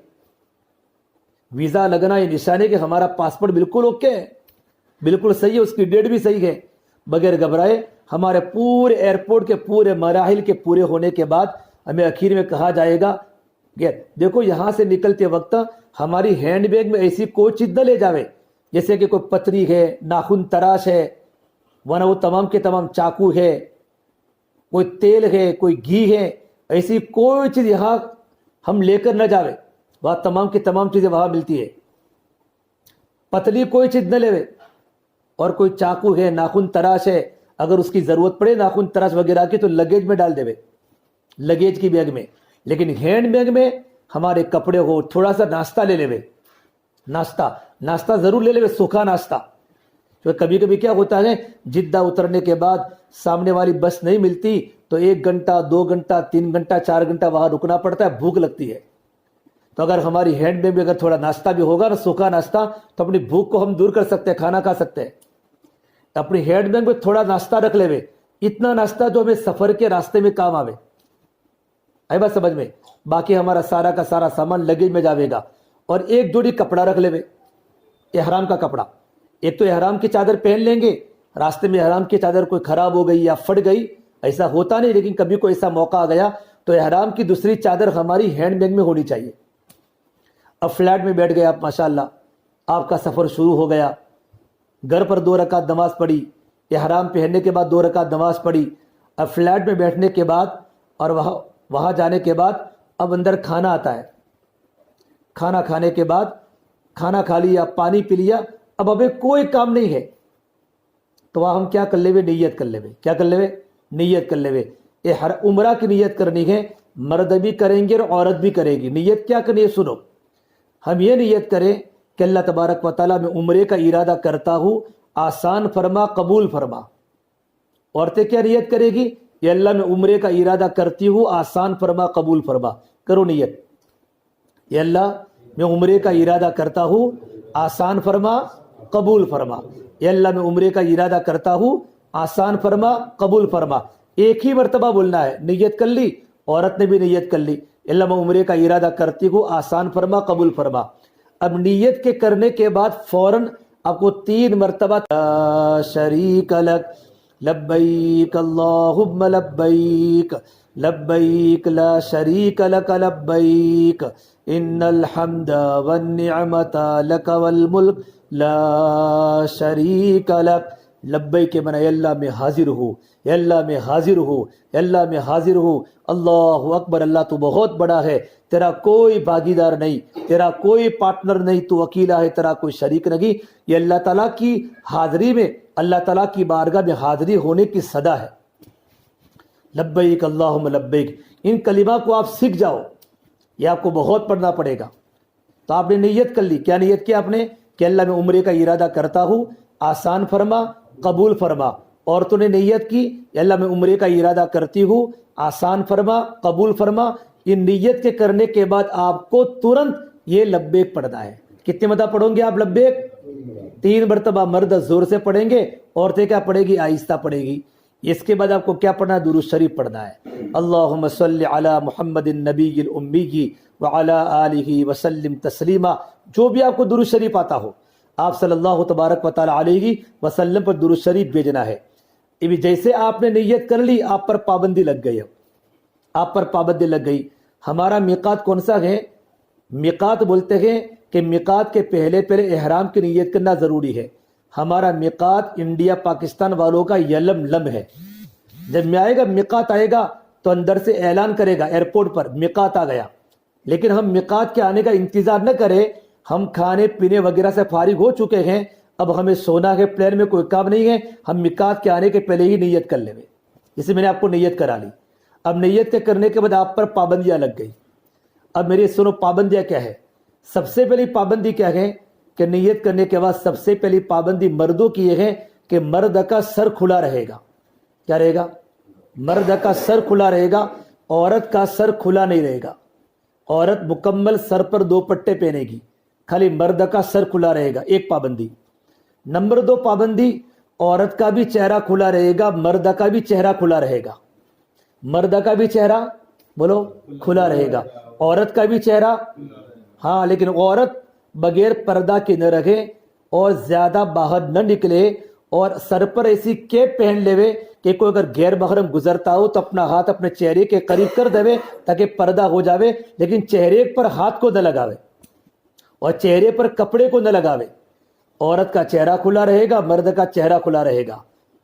ویزا لگنا یہ نشان ہے کہ ہمارا پاسپورٹ بالکل اوکے ہے، بالکل صحیح ہے، اس کی ڈیٹ بھی صحیح ہے۔ بغیر گھبرائے ہمارے پورے ایئرپورٹ کے پورے مراحل کے پورے ہونے کے بعد ہمیں اخیر میں کہا جائے گا کہ دیکھو یہاں سے نکلتے وقت ہماری ہینڈ بیگ میں ایسی کوئی چیز نہ لے جاوے جیسے کہ کوئی پتری ہے، ناخن تراش ہے، ورنہ وہ تمام کے تمام چاقو ہے، کوئی تیل ہے، کوئی گھی ہے، ایسی کوئی چیز یہاں ہم لے کر نہ جاوے، وہاں تمام کی تمام چیزیں وہاں ملتی ہے۔ پتلی کوئی چیز نہ لے، اور کوئی چاقو ہے، ناخن تراش ہے، اگر اس کی ضرورت پڑے ناخن تراش وغیرہ کی تو لگیج میں ڈال دے، لگیج کی بیگ میں۔ لیکن ہینڈ بیگ میں ہمارے کپڑے ہو، تھوڑا سا ناشتہ لے لے، ناشتہ ضرور لے لے، سوکھا ناشتہ۔ کبھی کبھی کیا ہوتا ہے، جدہ اترنے کے بعد سامنے والی بس نہیں ملتی تو 1 گھنٹہ 2 گھنٹہ 3 گھنٹہ 4 گھنٹہ وہاں رکنا پڑتا ہے، بھوک لگتی ہے۔ تو اگر ہماری ہینڈ بیگ میں اگر تھوڑا ناشتہ بھی ہوگا نا، سوکھا ناشتہ، تو اپنی بھوک کو ہم دور کر سکتے ہیں، کھانا کھا سکتے ہیں۔ اپنی ہینڈ بیگ میں تھوڑا ناشتہ رکھ لے، اتنا ناشتہ جو ہمیں سفر کے راستے میں کام آوے، آئی بات سمجھ میں؟ باقی ہمارا سارا کا سارا سامان لگیج میں جاوے گا۔ اور 1 جوڑی کپڑا رکھ لے، احرام کا کپڑا۔ ایک تو احرام کی چادر پہن لیں گے، راستے میں احرام کی چادر کوئی خراب ہو گئی یا پھٹ گئی، ایسا ہوتا نہیں، لیکن کبھی کوئی ایسا موقع آ گیا تو احرام کی دوسری چادر ہماری ہینڈ بیگ میں ہونی چاہیے۔ اب فلیٹ میں بیٹھ گئے آپ، ماشاءاللہ آپ کا سفر شروع ہو گیا، گھر پر 2 رکعت نماز پڑھی، احرام پہننے کے بعد 2 رکعت نماز پڑھی۔ اب فلیٹ میں بیٹھنے کے بعد اور وہاں جانے کے بعد اب اندر کھانا آتا ہے، کھانا کھانے کے بعد کھانا کھا لیا، پانی پی لیا، اب ابھی کوئی کام نہیں ہے تو وہاں ہم کیا کر لے، نیت کر لے، کیا کر لے، نیت کر لے۔ ہر عمرہ کی نیت کرنی ہے، مرد بھی کریں گے اور عورت بھی کرے گی۔ نیت کیا کرنی ہے سنو، ہم یہ نیت کریں کہ اللہ تبارک و تعالیٰ میں عمرے کا ارادہ کرتا ہوں، آسان فرما، قبول فرما۔ عورتیں کیا نیت کرے گی، یہ اللہ میں عمرے کا ارادہ کرتی ہوں، آسان فرما، قبول فرما۔ کرو نیت، یہ اللہ میں عمرے کا ارادہ کرتا ہوں، آسان فرما، قبول فرما۔ یہ اللہ میں عمرے کا ارادہ کرتا ہوں، آسان فرما، قبول فرما۔ ایک ہی مرتبہ بولنا ہے، نیت کر لی، عورت نے بھی نیت کر لی، اللہ میں عمرے کا ارادہ کرتی ہوں، آسان فرما، قبول فرما۔ اب نیت کے کرنے کے بعد فوراً آپ کو 3 مرتبہ لا شریک لک لبیک اللہم لبیک لبیک لا شریک لک لبیک ان الحمد والنعمت لک والملک لا شریک لک. لبیک کے معنی اللہ میں حاضر ہوں، اے اللہ میں حاضر ہوں، اے اللہ میں حاضر ہوں. اللہ اکبر، اللہ تو بہت بڑا ہے، تیرا کوئی بھاگیدار نہیں، تیرا کوئی پارٹنر نہیں، تو اکیلا ہے، تیرا کوئی شریک نہیں. یہ اللہ تعالیٰ کی حاضری میں، اللہ تعالیٰ کی بارگاہ میں حاضری ہونے کی صدا ہے. لبیک اللہم لبیک. ان کلمہ کو آپ سیکھ جاؤ، یہ آپ کو بہت پڑھنا پڑے گا. تو آپ نے نیت کر لی. کیا نیت کیا آپ نے؟ کہ اللہ میں عمرے کا ارادہ کرتا ہوں، آسان فرما، قبول فرما. عورتوں نے نیت کی، اللہ میں عمرے کا ارادہ کرتی ہوں، آسان فرما، قبول فرما. ان نیت کے کرنے کے بعد آپ کو ترنت یہ لبیک پڑھنا ہے. کتنے مرتبہ پڑھیں گے آپ لبیک؟ 3 مرتبہ. مرد زور سے پڑھیں گے، عورتیں کیا پڑھے گی؟ آہستہ پڑھے گی. اس کے بعد آپ کو کیا پڑھنا ہے؟ درود شریف پڑھنا ہے. اللہم صلی علی محمد النبی الامی وعلی آلہ وسلم تسلیما. جو بھی آپ کو درود شریف آتا ہو، آپ صلی اللہ تبارک و تعالی علیہ وسلم پر درود شریف بھیجنا ہے. جیسے آپ نے نیت کر لی، آپ پر پابندی لگ گئی. آپ پر پابندی لگ گئی. ہمارا میقات کون سا ہے؟ میقات بولتے ہیں کہ میقات کے پہلے احرام کی نیت کرنا ضروری ہے. ہمارا میقات انڈیا پاکستان والوں کا یلم لم ہے. جب میں آئے گا میقات آئے گا تو اندر سے اعلان کرے گا ایئرپورٹ پر میقات آ گیا. لیکن ہم میقات کے آنے کا انتظار نہ کریں. ہم کھانے پینے وغیرہ سے فارغ ہو چکے ہیں، اب ہمیں سونا ہے، پلین میں کوئی کام نہیں ہے. ہم میقات کے آنے کے پہلے ہی نیت کر لیں. اسے میں نے آپ کو نیت کرا لی. اب نیت کے کرنے کے بعد آپ پر پابندیاں لگ گئی. اب میری سنو پابندیاں کیا ہے. سب سے پہلی پابندی کیا ہے کہ نیت کرنے کے بعد سب سے پہلی پابندی مردوں کی یہ ہے کہ مرد کا سر کھلا رہے گا. کیا رہے گا؟ مرد کا سر کھلا رہے گا، عورت کا سر کھلا نہیں رہے گا. عورت مکمل سر پر 2 پٹے پہنے گی، خالی مرد کا سر کھلا رہے گا. ایک پابندی. نمبر 2 پابندی، عورت کا بھی چہرہ کھلا رہے گا، مرد کا بھی چہرہ کھلا رہے گا. مرد کا بھی چہرہ بولو کھلا رہے گا، عورت کا بھی چہرہ. ہاں، لیکن عورت بغیر پردہ کے نہ رہے اور زیادہ باہر نہ نکلے، اور سر پر ایسی کیپ پہن لے کہ کوئی اگر غیر محرم گزرتا ہو تو اپنا ہاتھ اپنے چہرے کے قریب کر دے تاکہ پردہ ہو جاوے، لیکن چہرے پر ہاتھ کو نہ لگاوے اور چہرے پر کپڑے کو نہ لگاوے. عورت کا چہرہ کھلا رہے گا، مرد کا چہرہ کھلا رہے گا.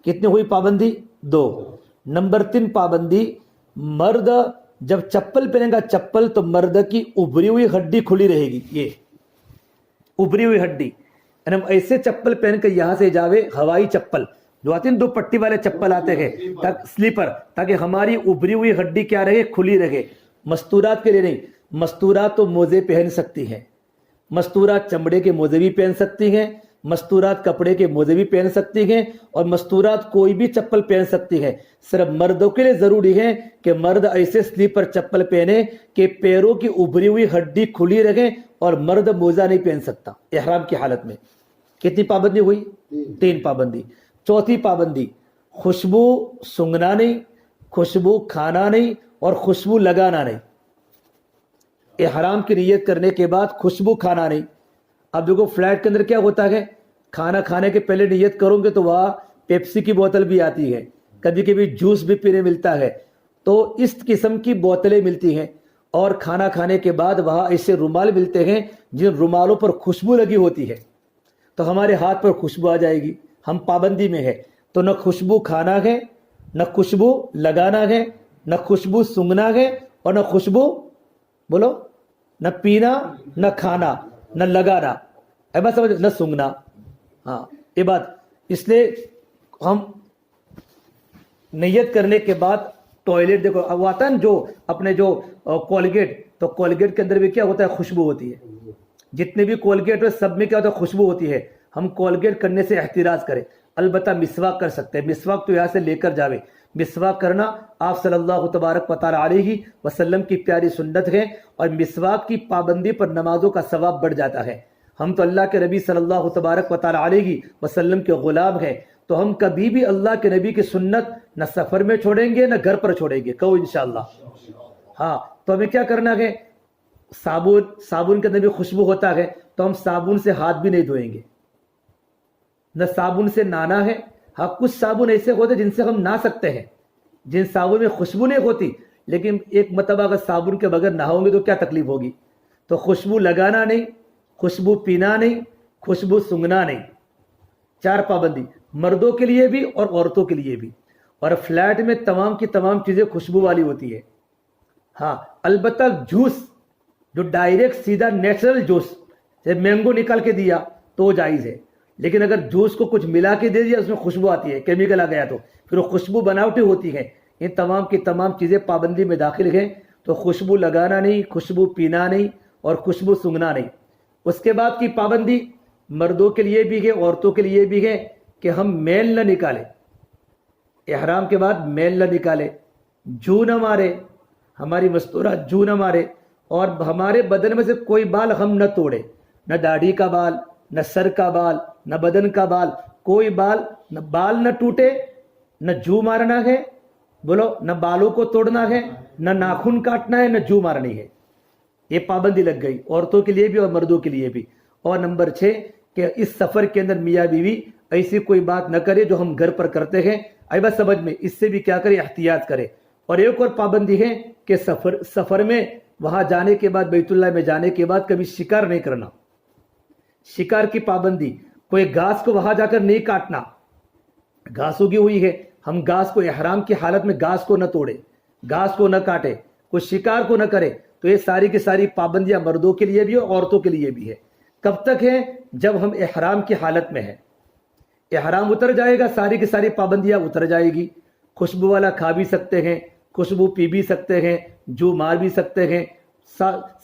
کتنی ہوئی پابندی؟ 2. نمبر 3 پابندی، مرد جب چپل پہنے گا، چپل تو مرد کی ابری ہوئی ہڈی کھلی رہے گی. یہ ابری ہوئی ہڈی، یعنی ایسے چپل پہن کے یہاں سے جاوے، ہوائی چپل جو آتے ہیں 2 پٹی والے چپل آتے ہیں سلیپر، تاکہ ہماری ابری ہوئی ہڈی کیا رہے؟ کھلی رہے. مستورات کے لیے نہیں. مستورات تو موزے پہن سکتی ہیں، مستورات چمڑے کے موزے بھی پہن سکتی ہیں، مستورات کپڑے کے موزے بھی پہن سکتی ہیں، اور مستورات کوئی بھی چپل پہن سکتی ہیں. صرف مردوں کے لیے ضروری ہے کہ مرد ایسے سلیپر چپل پہنے کہ پیروں کی ابری ہوئی ہڈی کھلی رہے، اور مرد موزہ نہیں پہن سکتا احرام کی حالت میں. کتنی پابندی ہوئی؟ 3 پابندی. 4تھی پابندی، خوشبو سونگھنا نہیں، خوشبو کھانا نہیں، اور خوشبو لگانا نہیں. احرام کی نیت کرنے کے بعد خوشبو کھانا نہیں. اب دیکھو فلائٹ کے اندر کیا ہوتا ہے، کھانا کھانے کے پہلے نیت کروں گے تو وہاں پیپسی کی بوتل بھی آتی ہے، کبھی کبھی جوس بھی پینے ملتا ہے. تو اس قسم کی بوتلیں ملتی ہیں. اور کھانا کھانے کے بعد وہاں ایسے رومال ملتے ہیں جن رومالوں پر خوشبو لگی ہوتی ہے، تو ہمارے ہاتھ پر خوشبو آ جائے گی. ہم پابندی میں ہے. تو نہ خوشبو کھانا ہے، نہ خوشبو لگانا ہے، نہ خوشبو سونگھنا ہے، اور نہ خوشبو بولو، نہ پینا، نہ کھانا، نہ لگانا، بات سمجھ، نہ سونگھنا. ہاں یہ بات. اس لیے ہم نیت کرنے کے بعد ٹوائلٹ، دیکھو وہ آتا ہے نا جو اپنے جو کولگیٹ، تو کولگیٹ کے اندر بھی کیا ہوتا ہے؟ خوشبو ہوتی ہے. جتنے بھی کولگیٹ سب میں کیا ہوتا ہے؟ خوشبو ہوتی ہے. ہم کولگیٹ کرنے سے احتراز کریں. البتہ مسواک کر سکتے ہیں. مسواک تو یہاں سے لے کر جاوے. مسواک کرنا آپ صلی اللہ تبارک و تعالی علیہ وسلم کی پیاری سنت ہے، اور مسواک کی پابندی پر نمازوں کا ثواب بڑھ جاتا ہے. ہم تو اللہ کے نبی صلی اللہ تبارک و تعالی علیہ وسلم کے غلام ہیں، تو ہم کبھی بھی اللہ کے نبی کی سنت نہ سفر میں چھوڑیں گے نہ گھر پر چھوڑیں گے. کہو انشاءاللہ. ہاں تو ہمیں کیا کرنا ہے؟ صابن کے اندر بھی خوشبو ہوتا ہے، تو ہم صابن سے ہاتھ بھی نہیں دھوئیں گے، نہ صابن سے نہانا ہے. ہاں کچھ صابن ایسے ہوتے جن سے ہم نہا سکتے ہیں، جن صابن میں خوشبو نہیں ہوتی، لیکن ایک مرتبہ اگر صابن کے بغیر نہاؤں گے تو کیا تکلیف ہوگی؟ تو خوشبو لگانا نہیں، خوشبو پینا نہیں، خوشبو سونگھنا نہیں. 4 پابندی مردوں کے لیے بھی اور عورتوں کے لیے بھی. اور فلیٹ میں تمام کی تمام چیزیں خوشبو والی ہوتی ہے. ہاں البتہ جوس جو ڈائریکٹ سیدھا نیچرل جوس جیسے مینگو نکال کے دیا تو وہ جائز ہے، لیکن اگر جوس کو کچھ ملا کے دے دیا اس میں خوشبو آتی ہے، کیمیکل آ گیا تو پھر وہ خوشبو بناوٹی ہوتی ہے. یہ تمام کی تمام چیزیں پابندی میں داخل ہیں. تو خوشبو لگانا نہیں، خوشبو پینا نہیں اور خوشبو سونگھنا نہیں. اس کے بعد کی پابندی مردوں کے لیے بھی ہے عورتوں کے لیے بھی ہے کہ ہم میل نہ نکالیں، احرام کے بعد میل نہ نکالے، جو نہ مارے، ہماری مستورات جو نہ مارے، اور ہمارے بدن میں سے کوئی بال ہم نہ توڑے، نہ داڑھی کا بال، نہ سر کا بال، نہ بدن کا بال، کوئی بال نہ ٹوٹے، نہ جو مارنا ہے، بولو نہ بالوں کو توڑنا ہے، نہ ناخن کاٹنا ہے، نہ جو مارنی ہے. یہ پابندی لگ گئی عورتوں کے لیے بھی اور مردوں کے لیے بھی. اور نمبر 6 کہ اس سفر کے اندر میاں بیوی ایسی کوئی بات نہ کرے جو ہم گھر پر کرتے ہیں. آئی بات سمجھ میں؟ اس سے بھی کیا کرے، احتیاط کرے. اور ایک اور پابندی ہے کہ سفر میں وہاں جانے کے بعد، بیت اللہ میں جانے کے بعد کبھی شکار نہیں کرنا. شکار کی پابندی، کوئی گھاس کو وہاں جا کر نہیں کاٹنا. گھاس اگی ہوئی ہے، ہم گھاس کو احرام کی حالت میں گھاس کو نہ توڑے، گھاس کو نہ کاٹے، کوئی شکار کو نہ کرے. تو یہ ساری کی ساری پابندیاں مردوں کے لیے بھی اور عورتوں کے لیے بھی ہے. کب تک ہے؟ جب ہم احرام کی حالت میں ہیں. احرام اتر جائے گا ساری کی ساری پابندیاں اتر جائے گی. خوشبو والا کھا بھی سکتے ہیں، خوشبو پی بھی سکتے ہیں، جو مار بھی سکتے ہیں،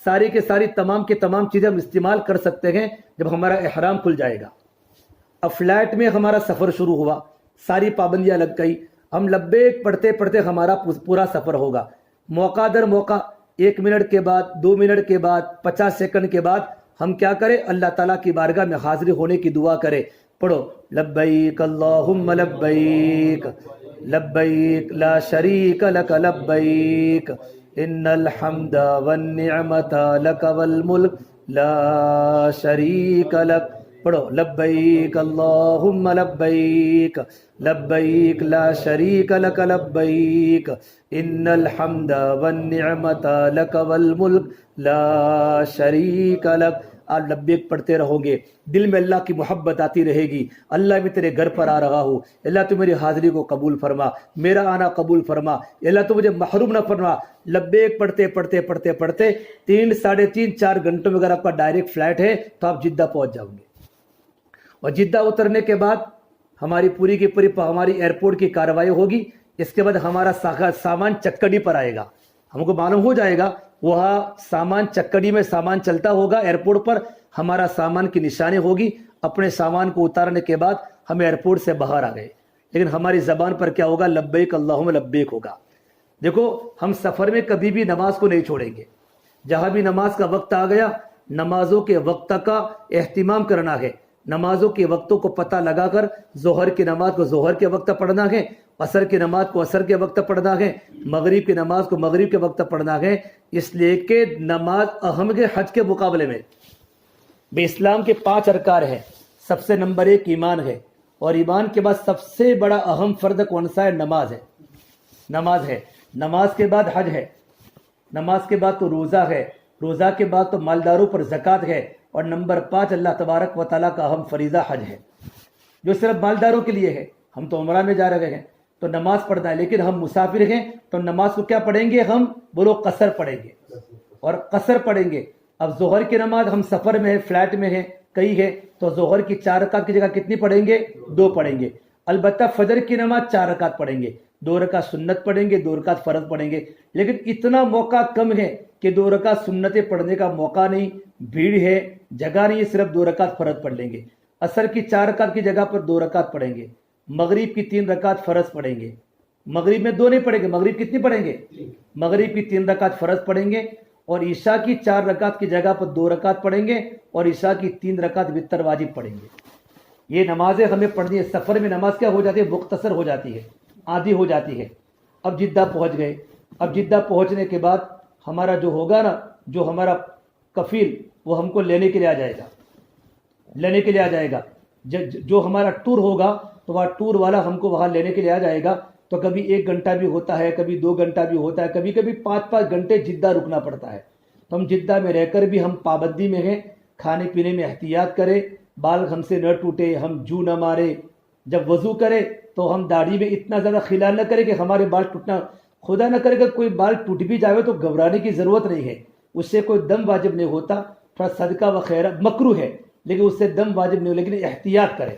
ساری کے ساری تمام کے تمام چیزیں ہم استعمال کر سکتے ہیں جب ہمارا احرام کھل جائے گا. اب فلائٹ میں ہمارا سفر شروع ہوا، ساری پابندیاں لگ گئی، ہم لبیک پڑھتے پڑھتے ہمارا پورا سفر ہوگا. موقع در موقع 1 منٹ کے بعد، 2 منٹ کے بعد، 50 سیکنڈ کے بعد ہم کیا کریں؟ اللہ تعالیٰ کی بارگاہ میں حاضر ہونے کی دعا کریں. پڑھو لبیک اللہم لبیک لبیک لا شریک لک لبیک ان الحمد والنعمت لک والملک لا شریک لک. پڑھو لبیک اللہم لبیک لبیک لا شریک لک لبیک ان الحمد والنعمت لک والملک لا شریک لک. آپ لبیک پڑھتے رہو گے، دل میں اللہ کی محبت آتی رہے گی. اللہ میں تیرے گھر پر آ رہا ہوں، اللہ تو میری حاضری کو قبول فرما، میرا آنا قبول فرما، اللہ تو مجھے محروم نہ فرما. لبیک پڑھتے پڑھتے پڑھتے پڑھتے 3 ساڑھے 3 4 گھنٹوں میں اگر آپ کا ڈائریکٹ فلائٹ ہے تو آپ جدہ پہنچ جاؤ گے. اور جدہ اترنے کے بعد ہماری پوری کی پوری ہماری ایئرپورٹ کی کارروائی ہوگی. اس کے بعد ہمارا سامان چکڈی پر آئے گا. ہم کو معلوم ہو جائے گا وہاں سامان چکڈی میں سامان چلتا ہوگا، ایئرپورٹ پر ہمارا سامان کی نشانی ہوگی. اپنے سامان کو اتارنے کے بعد ہم ایئرپورٹ سے باہر آ گئے، لیکن ہماری زبان پر کیا ہوگا؟ لبیک اللہم لبیک ہوگا. دیکھو ہم سفر میں کبھی بھی نماز کو نہیں چھوڑیں گے. جہاں بھی نماز کا وقت آ گیا، نمازوں کے وقت کا اہتمام کرنا ہے. نمازوں کے وقتوں کو پتہ لگا کر ظہر کی نماز کو ظہر کے وقت پڑھنا ہے، عصر کی نماز کو عصر کے وقت پڑھنا ہے، مغرب کی نماز کو مغرب کے وقت پڑھنا ہے. اس لیے کہ نماز اہم ہے حج کے مقابلے میں. بے اسلام کے 5 ارکان ہیں. سب سے نمبر 1 ایمان ہے، اور ایمان کے بعد سب سے بڑا اہم فرض کون سا ہے؟ نماز ہے. نماز ہے. نماز کے بعد حج ہے. نماز کے بعد تو روزہ ہے. روزہ کے بعد تو مالداروں پر زکوٰۃ ہے. اور نمبر 5 اللہ تبارک و تعالیٰ کا اہم فریضہ حج ہے، جو صرف مالداروں کے لیے ہے. ہم تو عمرہ میں جا رہے ہیں تو نماز پڑھنا ہے، لیکن ہم مسافر ہیں تو نماز کو کیا پڑھیں گے؟ ہم بولو قصر پڑھیں گے، اور قصر پڑھیں گے. اب ظہر کی نماز ہم سفر میں ہے، فلائٹ میں ہے، کئی ہے، تو ظہر کی 4 رکعت کی جگہ کتنی پڑھیں گے؟ 2 پڑھیں گے. البتہ فجر کی نماز 4 رکعت پڑھیں گے، 2 رکعت سنت پڑھیں گے، 2 رکعت فرض پڑھیں گے. لیکن اتنا موقع کم ہے کہ 2 رکعت سنتیں پڑھنے کا موقع نہیں، بھیڑ ہے، جگہ نہیں ہے، صرف 2 رکعت فرض پڑھ لیں گے. عصر کی 4 رکعت کی جگہ پر 2 رکعت پڑھیں گے. مغرب کی 3 رکعت فرض پڑھیں گے. مغرب میں 2 نہیں پڑھیں گے، مغرب کتنی پڑھیں گے؟ مغرب کی 3 رکعت فرض پڑھیں گے. اور عشاء کی 4 رکعت کی جگہ پر 2 رکعت پڑھیں گے، اور عشاء کی 3 رکعت وتر واجب پڑھیں گے. یہ نمازیں ہمیں پڑھنی ہے. سفر میں نماز کیا ہو جاتی ہے؟ مختصر ہو جاتی ہے، آدھی ہو جاتی ہے. اب جدہ پہنچ گئے. اب جدہ پہنچنے کے بعد ہمارا جو ہوگا نا، جو ہمارا کفیل، وہ ہم کو لینے کے لیے آ جائے گا، لینے کے لیے آ جائے گا. جو ہمارا ٹور ہوگا تو وہ ٹور والا ہم کو وہاں لینے کے لیے آ جائے گا. تو کبھی 1 گھنٹہ بھی ہوتا ہے, کبھی 2 گھنٹہ بھی ہوتا ہے, کبھی کبھی 5 گھنٹے جدہ رکنا پڑتا ہے. تو ہم جدہ میں رہ کر بھی ہم پابندی میں ہیں, کھانے پینے میں احتیاط کریں, بال ہم سے نہ ٹوٹے, ہم جو نہ مارے. جب وضو کرے تو ہم داڑھی میں اتنا زیادہ خلال نہ کریں کہ ہمارے بال ٹوٹنا, خدا نہ کرے کہ کوئی بال ٹوٹ بھی جائے تو گھبرانے کی ضرورت نہیں ہے, اس سے کوئی دم واجب نہیں ہوتا. تھوڑا صدقہ و خیرہ مکروہ ہے لیکن اس سے دم واجب نہیں ہو, لیکن احتیاط کرے.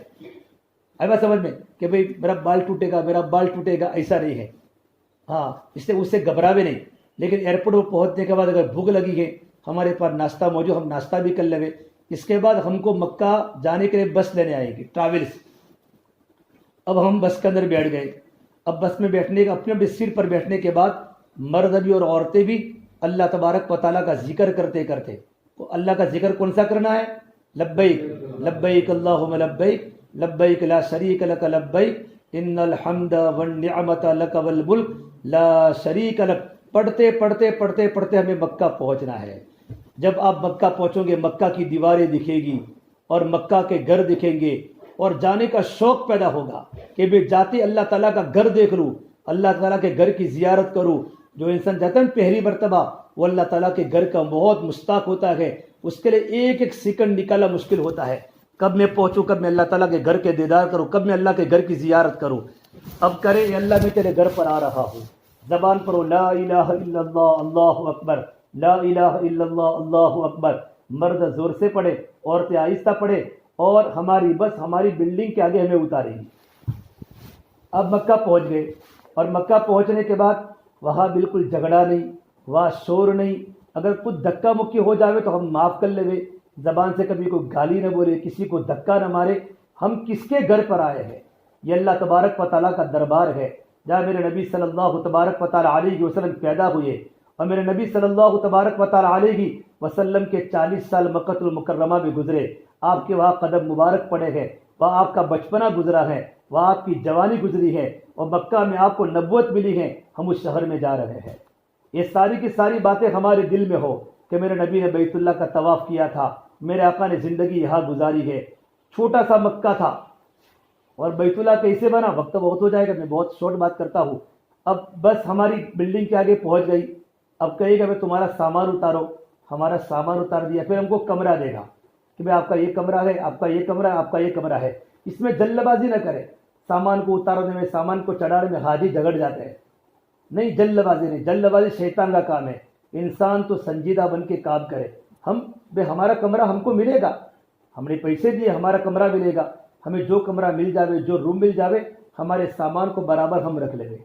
آئی بات سمجھ میں کہ بھئی میرا بال ٹوٹے گا, میرا بال ٹوٹے گا, ایسا نہیں ہے. ہاں اس سے گھبراوے نہیں. لیکن ایئرپورٹ پر پہنچنے کے بعد اگر بھوک لگی ہے, ہمارے پاس ناشتہ موجود, ہم ناشتہ بھی کر لیں. اس کے بعد ہم کو مکہ جانے کے لیے بس لینے آئے گی, ٹریولز. اب ہم بس کے اندر بیٹھ گئے. اب بس میں بیٹھنے کا اپنے سیٹ پر بیٹھنے کے بعد مرد بھی اور عورتیں بھی اللہ تبارک و تعالیٰ کا ذکر کرتے کرتے, تو اللہ کا ذکر کون سا کرنا ہے؟ لبیک لبیک اللہم لبیک لبیک لا شریک لک لبیک ان الحمد والنعمت لک والملک لا شریک لک. پڑھتے پڑھتے پڑھتے پڑھتے ہمیں مکہ پہنچنا ہے. جب آپ مکہ پہنچو گے, مکہ کی دیواریں دکھے گی اور مکہ کے گھر دکھیں گے, اور جانے کا شوق پیدا ہوگا کہ میں جاتے اللہ تعالیٰ کا گھر دیکھ لوں, اللہ تعالیٰ کے گھر کی زیارت کروں. جو انسان جاتا ہے پہلی مرتبہ, وہ اللہ تعالیٰ کے گھر کا بہت مشتاق ہوتا ہے. اس کے لیے ایک ایک سیکنڈ نکالنا مشکل ہوتا ہے, کب میں پہنچوں, کب میں اللہ تعالیٰ کے گھر کے دیدار کروں, کب میں اللہ کے گھر کی زیارت کروں. اب کرے اللہ میں تیرے گھر پر آ رہا ہوں, زبان پر لا الہ الا اللہ اللہ اکبر, لا الہ الا اللہ اللہ اکبر. مرد زور سے پڑھے, عورتیں آہستہ پڑھے, اور ہماری بس ہماری بلڈنگ کے آگے ہمیں اتارے گی. اب مکہ پہنچ گئے, اور مکہ پہنچنے کے بعد وہاں بالکل جھگڑا نہیں, وہاں شور نہیں. اگر کچھ دھکا مکی ہو جاوے تو ہم معاف کر لے, زبان سے کبھی کوئی گالی نہ بولے, کسی کو دھکا نہ مارے. ہم کس کے گھر پر آئے ہیں؟ یہ اللہ تبارک و تعالیٰ کا دربار ہے, جہاں میرے نبی صلی اللہ تبارک و تعالیٰ علیہ وسلم پیدا ہوئے, اور میرے نبی صلی اللہ تبارک و تعالیٰ علیہ وسلم کے 40 سال مکہ المکرمہ میں گزرے. آپ کے وہاں قدم مبارک پڑے ہیں, وہاں آپ کا بچپنا گزرا ہے, وہاں آپ کی جوانی گزری ہے, اور مکہ میں آپ کو نبوت ملی ہے. ہم اس شہر میں جا رہے ہیں. یہ ساری کی ساری باتیں ہمارے دل میں ہو کہ میرے نبی نے بیت اللہ کا طواف کیا تھا, میرے آقا نے زندگی یہاں گزاری ہے. چھوٹا سا مکہ تھا, اور بیت اللہ کیسے بنا؟ وقت بہت ہو جائے گا, میں بہت شارٹ بات کرتا ہوں. اب بس ہماری بلڈنگ کے آگے پہنچ گئی. اب کہے گا میں تمہارا سامان اتارو, ہمارا سامان اتار دیا. پھر ہم کو کمرہ دے گا کہ بھائی آپ کا یہ کمرہ ہے, آپ کا یہ کمرہ ہے, آپ کا یہ کمرہ ہے. اس میں جلد بازی نہ کرے, سامان کو اتارنے میں, سامان کو چڑھانے میں حاجی جھگڑ جاتے ہیں. نہیں, جلد بازی نہیں, جلد بازی شیطان کا کام ہے. انسان تو سنجیدہ بن کے کام کرے. ہمارا کمرہ ہم کو ملے گا, ہم نے پیسے دیے, ہمارا کمرہ ملے گا. ہمیں جو کمرہ مل جاوے, جو روم مل جاوے, ہمارے سامان کو برابر ہم رکھ لیں گے.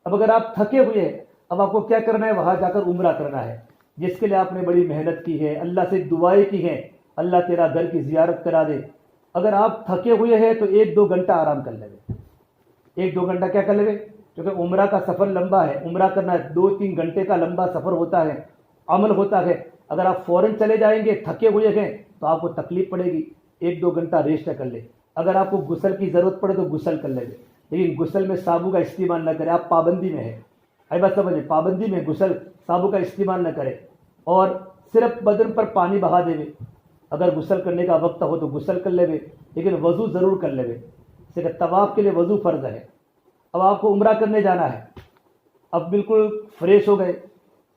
اب اگر آپ تھکے ہوئے ہیں, اب آپ کو کیا کرنا ہے؟ وہاں جا کر عمرہ کرنا ہے, جس کے لیے آپ نے بڑی محنت کی ہے, اللہ سے دعائیں کی ہیں, اللہ تیرا گھر کی زیارت کرا دے. اگر آپ تھکے ہوئے ہیں تو 1-2 گھنٹہ آرام کر لیں گے. 1-2 گھنٹہ کیا کر لیں گے؟ کیونکہ عمرہ کا سفر لمبا ہے, عمرہ کرنا 2-3 گھنٹے کا لمبا سفر ہوتا ہے, عمل ہوتا ہے. اگر آپ فوراً چلے جائیں گے, تھکے ہوئے ہیں, تو آپ کو تکلیف پڑے گی. 1-2 گھنٹہ ریسٹ کر لیں. اگر آپ کو غسل کی ضرورت پڑے تو غسل کر لیں گے, لیکن غسل میں صابو کا استعمال نہ کریں. آپ پابندی میں ہیں, بات سمجھیں, پابندی میں غسل صابو کا استعمال نہ کریں, اور صرف بدن پر پانی بہا دے. اگر غسل کرنے کا وقت ہو تو غسل کر لے, لیکن وضو ضرور کر لے. صرف طواف کے لیے وضو فرض ہے. اب آپ کو عمرہ کرنے جانا ہے, اب بالکل فریش ہو گئے.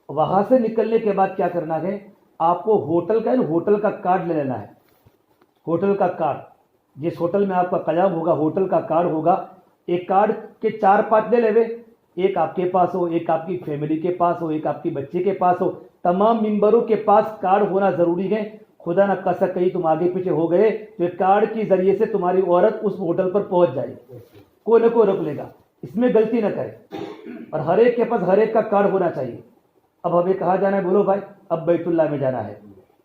وہاں سے نکلنے کے بعد کیا کرنا ہے؟ آپ کو ہوٹل کا کارڈ لے لینا ہے. ہوٹل کا کارڈ, جس ہوٹل میں آپ کا قیام ہوگا, ہوٹل کا کارڈ ہوگا. ایک کارڈ کے 4-5 لے لے, ایک آپ کے پاس ہو, ایک آپ کی فیملی کے پاس ہو, ایک آپ کی بچے کے پاس ہو. تمام ممبروں کے پاس کارڈ ہونا ضروری ہے. خدا نہ کسا کہیں تم آگے پیچھے ہو گئے تو کارڈ کی ذریعے سے تمہاری عورت اس ہوٹل پر پہنچ جائے گی, کوئی نہ کوئی روک لے گا. اس میں غلطی نہ کرے, اور ہر ایک کے پاس ہر ایک کا کارڈ ہونا چاہیے. اب ہمیں کہاں جانا ہے؟ بولو بھائی, اب بیت اللہ میں جانا ہے.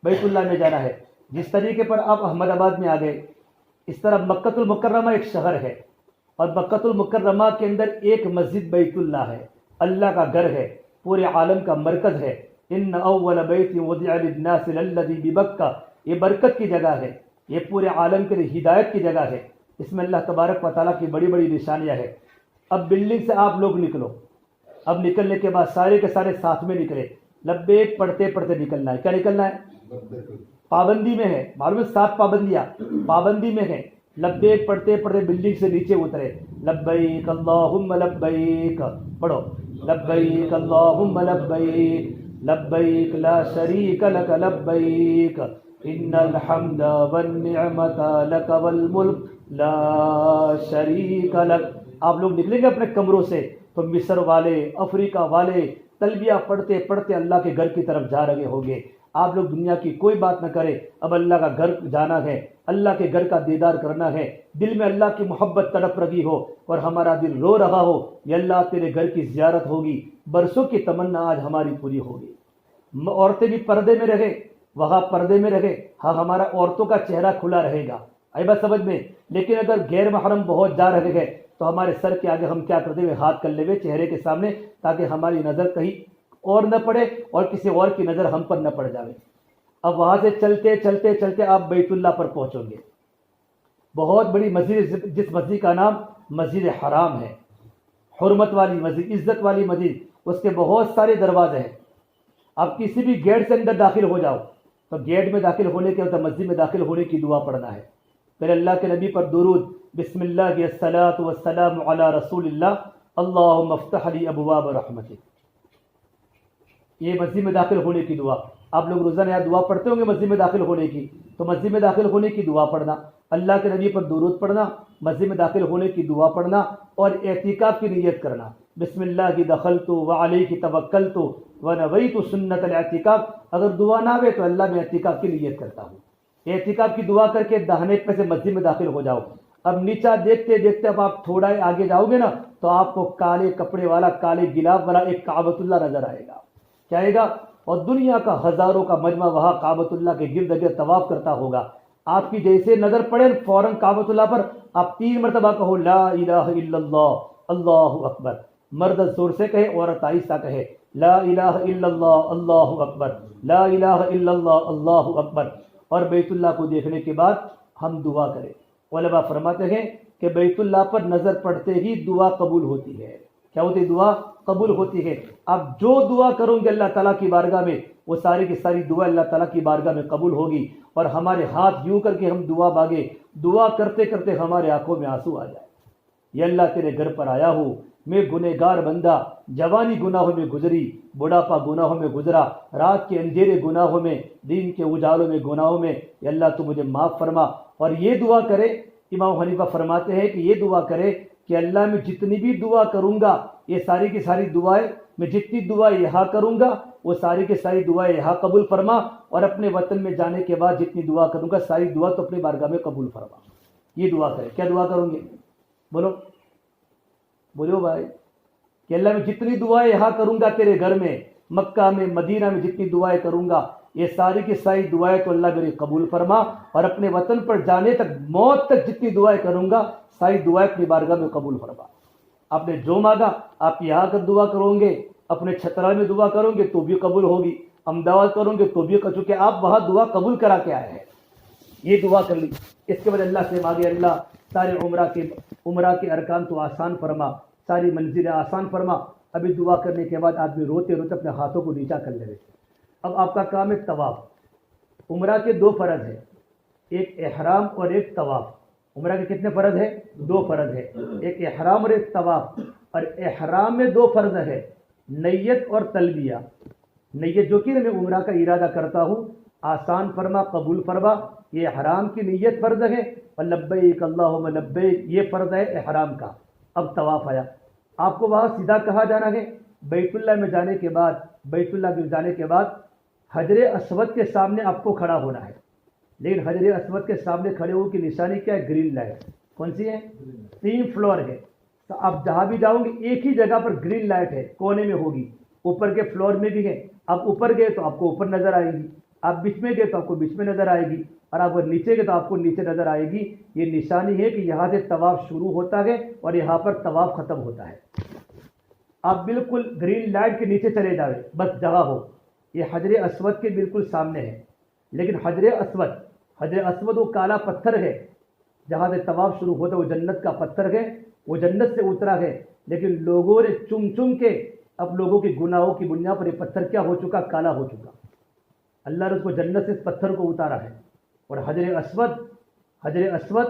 بیت اللہ میں جانا ہے. جس طریقے پر آپ احمد آباد میں آ گئے, اس طرح مکہ المکرمہ ایک شہر ہے, اور مکہ المکرمہ کے اندر ایک مسجد بیت اللہ ہے, اللہ کا گھر ہے, پورے عالم کا مرکز ہے. ان اول بیت وضع للناس للذی ببکہ, یہ برکت کی جگہ ہے, یہ پورے عالم کے لیے ہدایت کی جگہ ہے. اس میں اللہ تبارک و تعالیٰ کی بڑی بڑی نشانیاں ہیں. اب بلڈنگ سے آپ لوگ نکلو. اب نکلنے کے بعد سارے کے سارے ساتھ میں نکلے, لبیک پڑھتے پڑھتے نکلنا ہے. کیا نکلنا ہے؟ پابندی میں ہے, معلوم ہے 7 پابندیاں پابندی میں ہے. لبیک پڑھتے پڑھتے بلڈنگ سے نیچے اترے. لبیک اللہم لبیک، پڑھو لبیک اللہم لبیک لبیک لا شریک لک لبیک ان الحمد والنعمت لک والملک لا شریک لک۔ آپ لوگ نکلیں گے اپنے کمروں سے تو مصر والے، افریقہ والے تلبیہ پڑھتے پڑھتے اللہ کے گھر کی طرف جا رہے ہوں گے۔ آپ لوگ دنیا کی کوئی بات نہ کریں، اب اللہ کا گھر جانا ہے، اللہ کے گھر کا دیدار کرنا ہے، دل میں اللہ کی محبت تڑپ رہی ہو اور ہمارا دل رو رہا ہو، یا اللہ تیرے گھر کی زیارت ہوگی، برسوں کی تمنا آج ہماری پوری ہوگی۔ عورتیں بھی پردے میں رہے، وہاں پردے میں رہے، ہاں ہمارا عورتوں کا چہرہ کھلا رہے گا، آئی بات سمجھ میں۔ لیکن اگر غیر محرم بہت جا رہے ہیں تو ہمارے سر کے آگے ہم کیا کرتے ہوئے ہاتھ کر لے ہوئے چہرے کے سامنے، تاکہ ہماری نظر کہیں اور نہ پڑے اور کسی اور کی نظر ہم پر نہ پڑ جائے۔ اب وہاں سے چلتے چلتے چلتے آپ بیت اللہ پر پہنچو گے، بہت بڑی مسجد، جس مسجد کا نام مسجد حرام ہے، حرمت والی مسجد، عزت والی مسجد، اس کے بہت سارے دروازے ہیں۔ آپ کسی بھی گیٹ سے اندر داخل ہو جاؤ تو گیٹ میں داخل ہونے کے بعد مسجد میں داخل ہونے کی دعا پڑھنا ہے۔ پھر اللہ کے نبی پر درود، بسم اللہ کی الصلاۃ والسلام علی رسول اللہ، اللہم افتح لی ابواب رحمتک، یہ مسجد میں داخل ہونے کی دعا۔ آپ لوگ روزانہ یہاں دعا پڑھتے ہوں گے مسجد میں داخل ہونے کی، تو مسجد میں داخل ہونے کی دعا پڑھنا، اللہ کے نبی پر درود پڑھنا، مسجد میں داخل ہونے کی دعا پڑھنا، اور اعتکاف کی نیت کرنا، بسم اللہ کی دخلت وعلیہ کی توکلت ونویت سنت الاعتکاف۔ اگر دعا نہ آئے تو اللہ میں اعتکاف کی نیت کرتا ہوں، اعتکاف کی دعا کر کے داہنے پہ سے مسجد میں داخل ہو جاؤ۔ اب نیچا دیکھتے دیکھتے اب آپ تھوڑا آگے جاؤ گے نا تو آپ کو کالے کپڑے والا، کالے گلاب والا ایک کعبۃ اللہ نظر آئے گا، کیا آئے گا؟ اور دنیا کا ہزاروں کا مجمع وہاں کعبۃ اللہ کے گرد گرد طواف کرتا ہوگا۔ آپ کی جیسے نظر پڑے فوراً کعبۃ اللہ پر آپ 3 مرتبہ کہو لا الہ الا اللہ اللہ اکبر، مرد زور سے کہے، عورت آہستہ کہے، لا الہ الا اللہ اللہ اکبر، لا الہ الا اللہ اللہ اکبر۔ اور بیت اللہ کو دیکھنے کے بعد ہم دعا کریں۔ علماء فرماتے ہیں کہ بیت اللہ پر نظر پڑتے ہی دعا قبول ہوتی ہے۔ کیا ہوتی ہے؟ دعا قبول ہوتی ہے۔ اب جو دعا کروں گے اللہ تعالیٰ کی بارگاہ میں، وہ ساری کی ساری دعا اللہ تعالیٰ کی بارگاہ میں قبول ہوگی، اور ہمارے ہاتھ یوں کر کے ہم دعا مانگے، دعا کرتے کرتے ہمارے آنکھوں میں آنسو آ جائے، یہ اللہ تیرے گھر پر آیا ہوں، میں گنہگار بندہ، جوانی گناہوں میں گزری، بڑھاپا گناہوں میں گزرا، رات کے اندھیرے گناہوں میں، دن کے اجالوں میں گناہوں میں، یا اللہ تو مجھے معاف فرما۔ اور یہ دعا کرے، امام حنیفہ فرماتے ہیں کہ یہ دعا کرے کہ اللہ میں جتنی بھی دعا کروں گا، یہ ساری کی ساری دعائیں، میں جتنی دعا یہاں کروں گا وہ ساری کی ساری دعائیں یہاں قبول فرما، اور اپنے وطن میں جانے کے بعد جتنی دعا کروں گا ساری دعا تو اپنے بارگاہ میں قبول فرما۔ یہ دعا کرے، کیا دعا کروں گے؟ بولو بولو بھائی، کہ اللہ میں جتنی دعائیں یہاں کروں گا تیرے گھر میں، مکہ میں، مدینہ میں جتنی دعائیں کروں گا، یہ ساری کی ساری دعائیں تو اللہ میری قبول فرما، اور اپنے وطن پر جانے تک، موت تک جتنی دعائیں کروں گا ساری دعائیں اپنی بارگاہ میں قبول فرما۔ آپ نے جو مانگا، آپ یہاں کر دعا کرو گے، اپنے چھترا میں دعا کرو گے تو بھی قبول ہوگی، امداد کرو گے تو بھی، چونکہ آپ وہاں دعا قبول کرا کے آئے ہیں۔ یہ دعا کر لی، اس کے بعد اللہ سے مانگے، اللہ سارے عمرہ کے ارکان تو آسان فرما، ساری منزلیں آسان فرما۔ ابھی دعا کرنے کے بعد آدمی روتے روتے اپنے ہاتھوں کو نیچا کر لے۔ اب آپ کا کام ہے طواف۔ عمرہ کے 2 فرض ہیں، ایک احرام اور ایک طواف۔ عمرہ کے کتنے فرض ہیں؟ 2 فرض ہے، ایک احرام اور ایک طواف۔ اور احرام میں 2 فرض ہے، نیت اور تلبیہ۔ نیت جو کہ میں عمرہ کا ارادہ کرتا ہوں، آسان فرما، قبول فرما، یہ احرام کی نیت فرض ہے، اور لبیک اللہم لبیک یہ فرض ہے احرام کا۔ اب طواف آیا، آپ کو وہاں سیدھا کہاں جانا ہے؟ بیت اللہ میں جانے کے بعد، بیت اللہ میں جانے کے بعد حجر اسود کے سامنے آپ کو کھڑا ہونا ہے۔ لیکن حجر اسود کے سامنے کھڑے ہو کی نشانی کیا ہے؟ Green light. کون سی ہے؟ 3 فلور ہے، تو آپ جہاں بھی جاؤ گے ایک ہی جگہ پر گرین لائٹ ہے، کونے میں ہوگی، اوپر کے فلور میں بھی ہے۔ آپ اوپر گئے تو آپ کو اوپر نظر آئے گی، آپ بیچ میں گئے تو آپ کو بیچ میں نظر آئے گی، اور آپ نیچے گئے تو آپ کو نیچے نظر آئے گی۔ یہ نشانی ہے کہ یہاں سے طواف شروع ہوتا ہے اور یہاں پر طواف ختم ہوتا ہے۔ آپ بالکل گرین لائٹ کے نیچے چلے جاؤ، بس جگہ ہو۔ یہ حجر اسود کے بالکل سامنے ہے، لیکن حجر اسود وہ کالا پتھر ہے، جہاں سے طواف شروع ہوتا ہے وہ جنت کا پتھر ہے، وہ جنت سے اترا ہے، لیکن لوگوں نے چم کے، اب لوگوں کے گناہوں کی بنیاد پر یہ پتھر کیا ہو چکا؟ کالا ہو چکا۔ اللہ نے اس کو جنت سے اس پتھر کو اتارا ہے۔ اور حجر اسود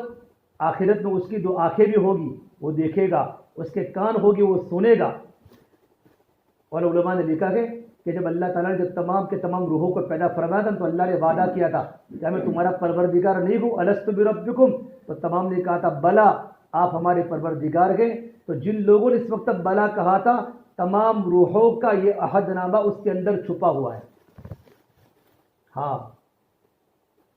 آخرت میں اس کی 2 آنکھیں بھی ہوگی، وہ دیکھے گا, اس کے کان ہوگی وہ سنے گا. اور علماء نے لکھا ہے کہ جب اللہ تعالیٰ نے جب تمام کے تمام روحوں کو پیدا فرمایا تھا تو اللہ نے وعدہ کیا تھا کہ میں تمہارا پروردگار نہیں ہوں, الست بربکم, تو تمام نے کہا تھا بلا آپ ہمارے پروردگار ہیں. تو جن لوگوں نے اس وقت تک بلا کہا تھا تمام روحوں کا یہ عہد نامہ اس کے اندر چھپا ہوا ہے. ہاں,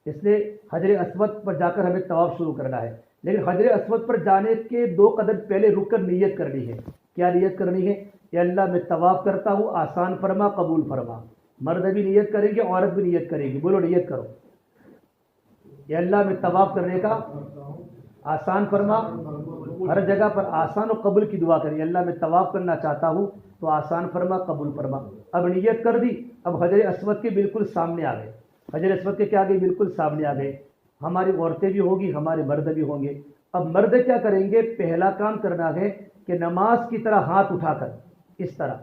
اس لیے حجر اسود پر جا کر ہمیں طواف شروع کرنا ہے, لیکن حجر اسود پر جانے کے 2 قدم پہلے رک کر نیت کرنی ہے. کیا نیت کرنی ہے؟ کہ اللہ میں طواف کرتا ہوں, آسان فرما, قبول فرما. مرد بھی نیت کریں گے, عورت بھی نیت کرے گی. بولو نیت کرو. یہ اللہ میں طواف کرنے کا آسان فرما. ہر جگہ پر آسان و قبول کی دعا کریں. اللہ میں طواف کرنا چاہتا ہوں تو آسان فرما, قبول فرما. اب نیت کر دی, اب حجر اسود کے بالکل سامنے آ گئے. حجر اسود کے کیا آ گئے؟ بالکل سامنے آ گئے. ہماری عورتیں بھی ہوگی, ہمارے مرد بھی ہوں گے. اب مرد کیا کریں گے؟ پہلا کام کرنا ہے کہ نماز کی طرح ہاتھ اٹھا کر اس طرح,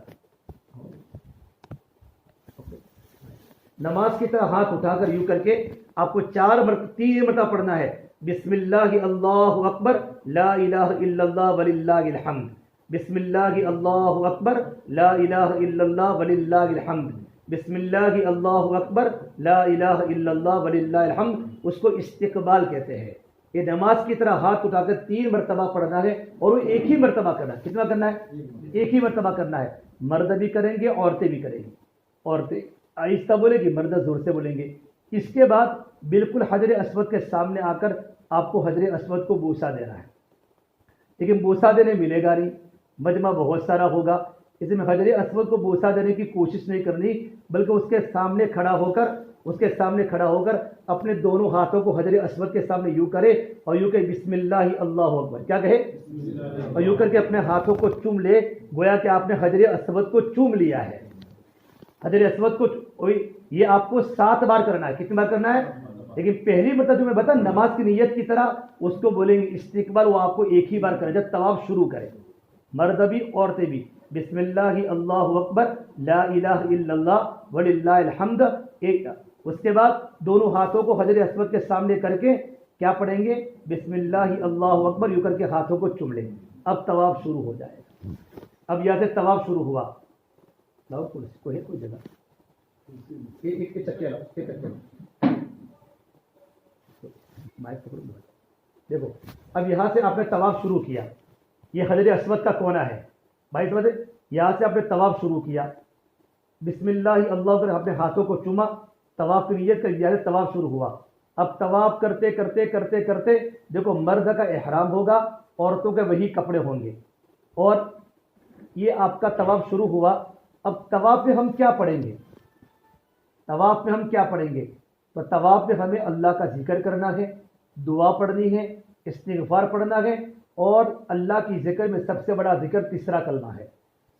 نماز کی طرح ہاتھ اٹھا کر یوں کر کے آپ کو 3 مرتبہ پڑھنا ہے. بسم اللہ اللہ اکبر لا الہ الا اللہ وللہ الحمد. بسم اللہ اللہ اکبر لا الہ الا اللہ وللہ الحمد. بسم اللہ اللہ اکبر لا الہ الا اللہ وللہ الحمد. اس کو استقبال کہتے ہیں. یہ نماز کی طرح ہاتھ اٹھا کر 3 مرتبہ پڑھنا ہے, اور وہ ایک ہی مرتبہ کرنا ہے. کتنا کرنا ہے؟ ایک ہی مرتبہ کرنا ہے. مرد بھی کریں گے, عورتیں بھی کریں گی. عورتیں آہستہ بولیں گی, مرد زور سے بولیں گے. اس کے بعد بالکل حجر اسود کے سامنے آ کر آپ کو حجر اسود کو بوسہ دینا ہے. لیکن بوسہ دینے ملے گا نہیں, مجمع بہت سارا ہوگا, اس میں حجر اسود کو بوسہ دینے کی کوشش نہیں کرنی, بلکہ اس کے سامنے کھڑا ہو کر اپنے دونوں ہاتھوں کو حجر اسود کے سامنے یوں کرے اور یوں کہ بسم اللہ اللہ اکبر. کیا کہے؟ اور یوں کر کے اپنے ہاتھوں کو چوم لے, گویا کہ آپ نے حجر اسود کو چوم لیا ہے. حجر اسود کو یہ آپ کو 7 بار کرنا ہے. کتنی بار کرنا ہے؟ لیکن پہلی مرتبہ جو میں بتا نماز کی نیت کی طرح اس کو بولیں گے استقبال, وہ آپ کو ایک ہی بار کریں جب طواف شروع کریں. مرد بھی عورتیں بھی. بسم اللہ اللہ اکبر لا الہ الا اللہ وللہ الحمد. اس کے بعد دونوں ہاتھوں کو حجر اسود کے سامنے کر کے کیا پڑھیں گے؟ بسم اللہ اللہ اکبر, یوں کر کے ہاتھوں کو چوم لیں. اب طواف شروع ہو جائے گا. اب یہاں سے طواف شروع ہوا. کوئی جگہ دیکھو, اب یہاں سے آپ نے طواف شروع کیا. یہ حجر اسود کا کونا ہے بھائی, سمجھے؟ یہاں سے آپ نے طواف شروع کیا, بسم اللہ اللہ اکبر, آپ نے ہاتھوں کو چوما, طواف کی نیت کر دیا, طواف شروع ہوا. اب طواف کرتے کرتے کرتے کرتے دیکھو مرد کا احرام ہوگا, عورتوں کے وہی کپڑے ہوں گے, اور یہ آپ کا طواف شروع ہوا. اب طواف میں ہم کیا پڑھیں گے؟ تو طواف میں ہمیں اللہ کا ذکر کرنا ہے, دعا پڑھنی ہے, استغفار پڑھنا ہے, اور اللہ کی ذکر میں سب سے بڑا ذکر تیسرا کلمہ ہے,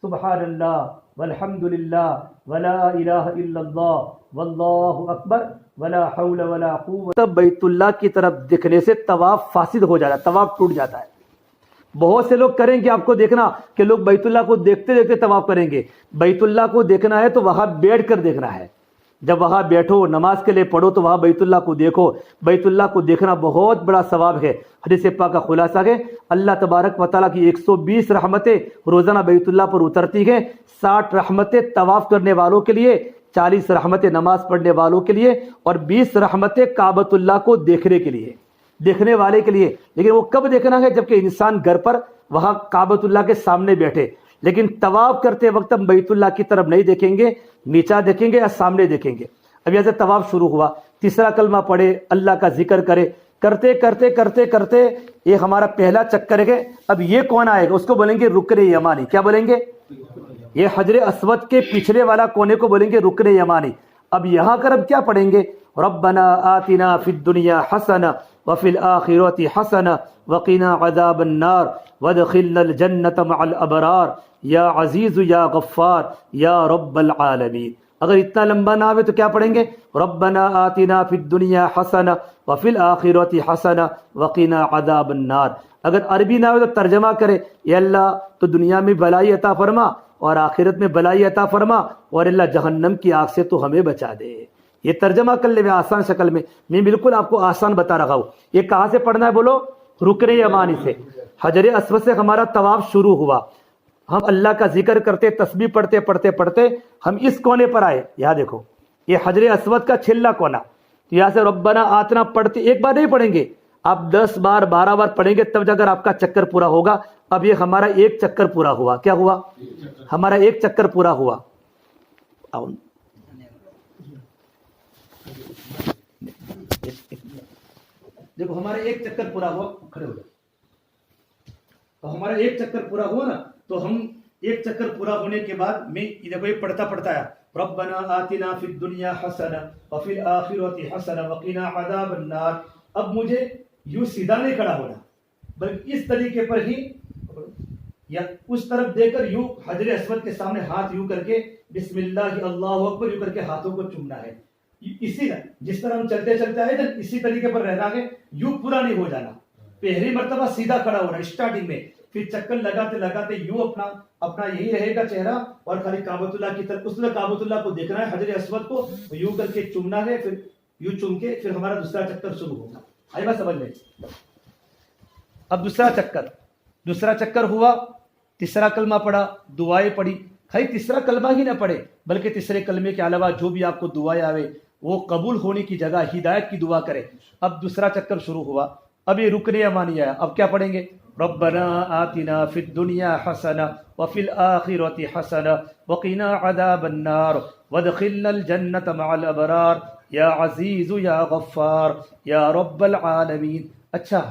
سبحان اللہ والحمد للہ ولا الہ الا اللہ واللہ اکبر ولا حول ولا قوت. بیت اللہ کی طرف دیکھنے سے طواف فاسد ہو جاتا ہے, طواف ٹوٹ جاتا ہے. بہت سے لوگ کریں گے, آپ کو دیکھنا کہ لوگ بیت اللہ کو دیکھتے دیکھتے طواف کریں گے. بیت اللہ کو دیکھنا ہے تو وہاں بیٹھ کر دیکھنا ہے. جب وہاں بیٹھو, نماز کے لیے پڑھو, تو وہاں بیت اللہ کو دیکھو. بیت اللہ کو دیکھنا بہت بڑا ثواب ہے. حدیث پاک کا خلاصہ ہے, اللہ تبارک و تعالیٰ کی 120 رحمتیں روزانہ بیت اللہ پر اترتی ہیں. 60 رحمتیں طواف کرنے والوں کے لیے, 40 رحمتیں نماز پڑھنے والوں کے لیے, اور 20 رحمتیں کعبۃ اللہ کو دیکھنے کے لیے, دیکھنے والے کے لیے. لیکن وہ کب دیکھنا ہے؟ جبکہ انسان گھر پر وہاں کعبۃ اللہ کے سامنے بیٹھے. لیکن طواف کرتے وقت ہم بیت اللہ کی طرف نہیں دیکھیں گے, نیچا دیکھیں گے یا سامنے دیکھیں گے. اب یہاں سے طواف شروع ہوا, تیسرا کلمہ پڑھے, اللہ کا ذکر کرے, کرتے کرتے کرتے کرتے یہ ہمارا پہلا چکر ہے. اب یہ کون آئے گا؟ اس کو بولیں گے رکن یمانی. کیا بولیں گے؟ یہ حجر اسود کے پچھلے والا کونے کو بولیں گے رکن یمانی. اب یہاں کر اب کیا پڑھیں گے؟ ربنا آتنا فی الدنیا حسنہ وفی الآخرۃ حسنہ وقنا عذاب النار وادخلنا الجنۃ مع الابرار یا عزیز یا غفار یا رب العالمین. اگر اتنا لمبا نہ آئے تو کیا پڑھیں گے؟ ربنا آتنا فی الدنیا حسنہ وفی الآخرۃ حسنہ وقنا عذاب النار. اگر عربی نہ ہو تو ترجمہ کرے, اے اللہ تو دنیا میں بلائی عطا فرما اور آخرت میں بلائی عطا فرما, اور اللہ جہنم کی آگ سے تو ہمیں بچا دے. یہ ترجمہ کر لے میں آسان شکل میں بالکل آپ کو آسان بتا رہا ہوں. یہ کہاں سے پڑھنا ہے بولو؟ رکن یمانی سے. حجر اسود سے ہمارا طواف شروع ہوا، ہم اللہ کا ذکر کرتے تسبیح پڑھتے پڑھتے پڑھتے ہم اس کونے پر آئے. یہاں دیکھو یہ حجر اسود کا چھلا کونا. تو یہاں سے ربنا آتنا پڑھتے ایک بار نہیں پڑھیں گے، آپ 10 بار 12 بار پڑھیں گے تب جا کر آپ کا چکر پورا ہوگا. اب یہ ہمارا ایک چکر پورا ہوا. کیا ہوا؟ ہمارا ایک چکر پورا ہوا. دیکھو ہمارا ایک چکر پورا ہوا، کھڑے ہو جاؤ. تو ہمارا ایک چکر پورا ہوا نا، تو ہم ایک چکر پورا ہونے کے بعد میں دیکھو یہ پڑھتا پڑھتا ہے ربنا آتنا فی الدنیا حسنہ وفی الآخرۃ حسنہ وقنا عذاب النار. اب مجھے یوں سیدھا نہیں کھڑا ہونا بلکہ اس طریقے پر ہی یا اس طرف دے کر یوں حجر اسود کے سامنے ہاتھ یوں کر کے بسم اللہ اللہ اکبر یوں کر کے ہاتھوں کو چومنا ہے. اسی جس طرح ہم چلتے چلتے آئے اسی طریقے پر رہنا ہے، یوں پورا نہیں ہو جانا. پہلی مرتبہ سیدھا کھڑا ہونا اسٹارٹنگ میں، پھر چکر لگاتے لگاتے یوں اپنا یہی رہے گا چہرہ اور خالی کعبۃ اللہ کی طرف، اس میں کعبۃ اللہ کو دیکھنا ہے، حجر اسود کو یوں کر کے چومنا ہے، پھر یوں چوم کے پھر ہمارا دوسرا چکر شروع ہوگا. آئی بات سمجھ لیں. اب دوسرا چکر ہوا، تیسرا کلمہ پڑھا، دعائیں پڑھی. خالی تیسرا کلمہ ہی نہ پڑھے بلکہ تیسرے کلمے کے علاوہ جو بھی آپ کو دعائیں آوے وہ قبول ہونے کی جگہ ہدایت کی دعا کرے. اب دوسرا چکر شروع ہوا. اب یہ رکن یمانی آیا. اب کیا پڑھیں گے؟ ربنا آتنا فی الدنیا حسنہ وفی الآخرۃ حسنہ وقنا عذاب النار وادخلنا الجنۃ مع الابرار یا عزیز یا غفار یا رب العالمین. اچھا،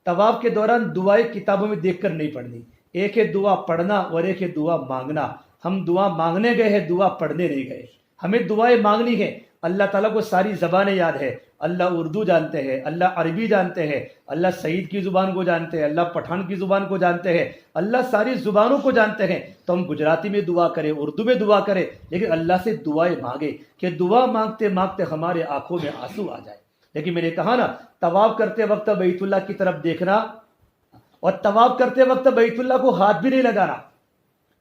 طواف کے دوران دعائیں کتابوں میں دیکھ کر نہیں پڑھنی. ایک ہے دعا پڑھنا اور ایک ہے دعا مانگنا. ہم دعا مانگنے گئے ہیں، دعا پڑھنے نہیں گئے. ہمیں دعائیں مانگنی ہے. اللہ تعالیٰ کو ساری زبانیں یاد ہے. اللہ اردو جانتے ہیں، اللہ عربی جانتے ہیں، اللہ سعید کی زبان کو جانتے ہیں، اللہ پٹھان کی زبان کو جانتے ہیں، اللہ ساری زبانوں کو جانتے ہیں. تو ہم گجراتی میں دعا کریں، اردو میں دعا کریں، لیکن اللہ سے دعائیں مانگے کہ دعا مانگتے مانگتے ہمارے آنکھوں میں آنسو آ جائے. لیکن میں نے کہا نا، طواف کرتے وقت بیت اللہ کی طرف دیکھنا اور طواف کرتے وقت بیت اللہ کو ہاتھ بھی نہیں لگانا.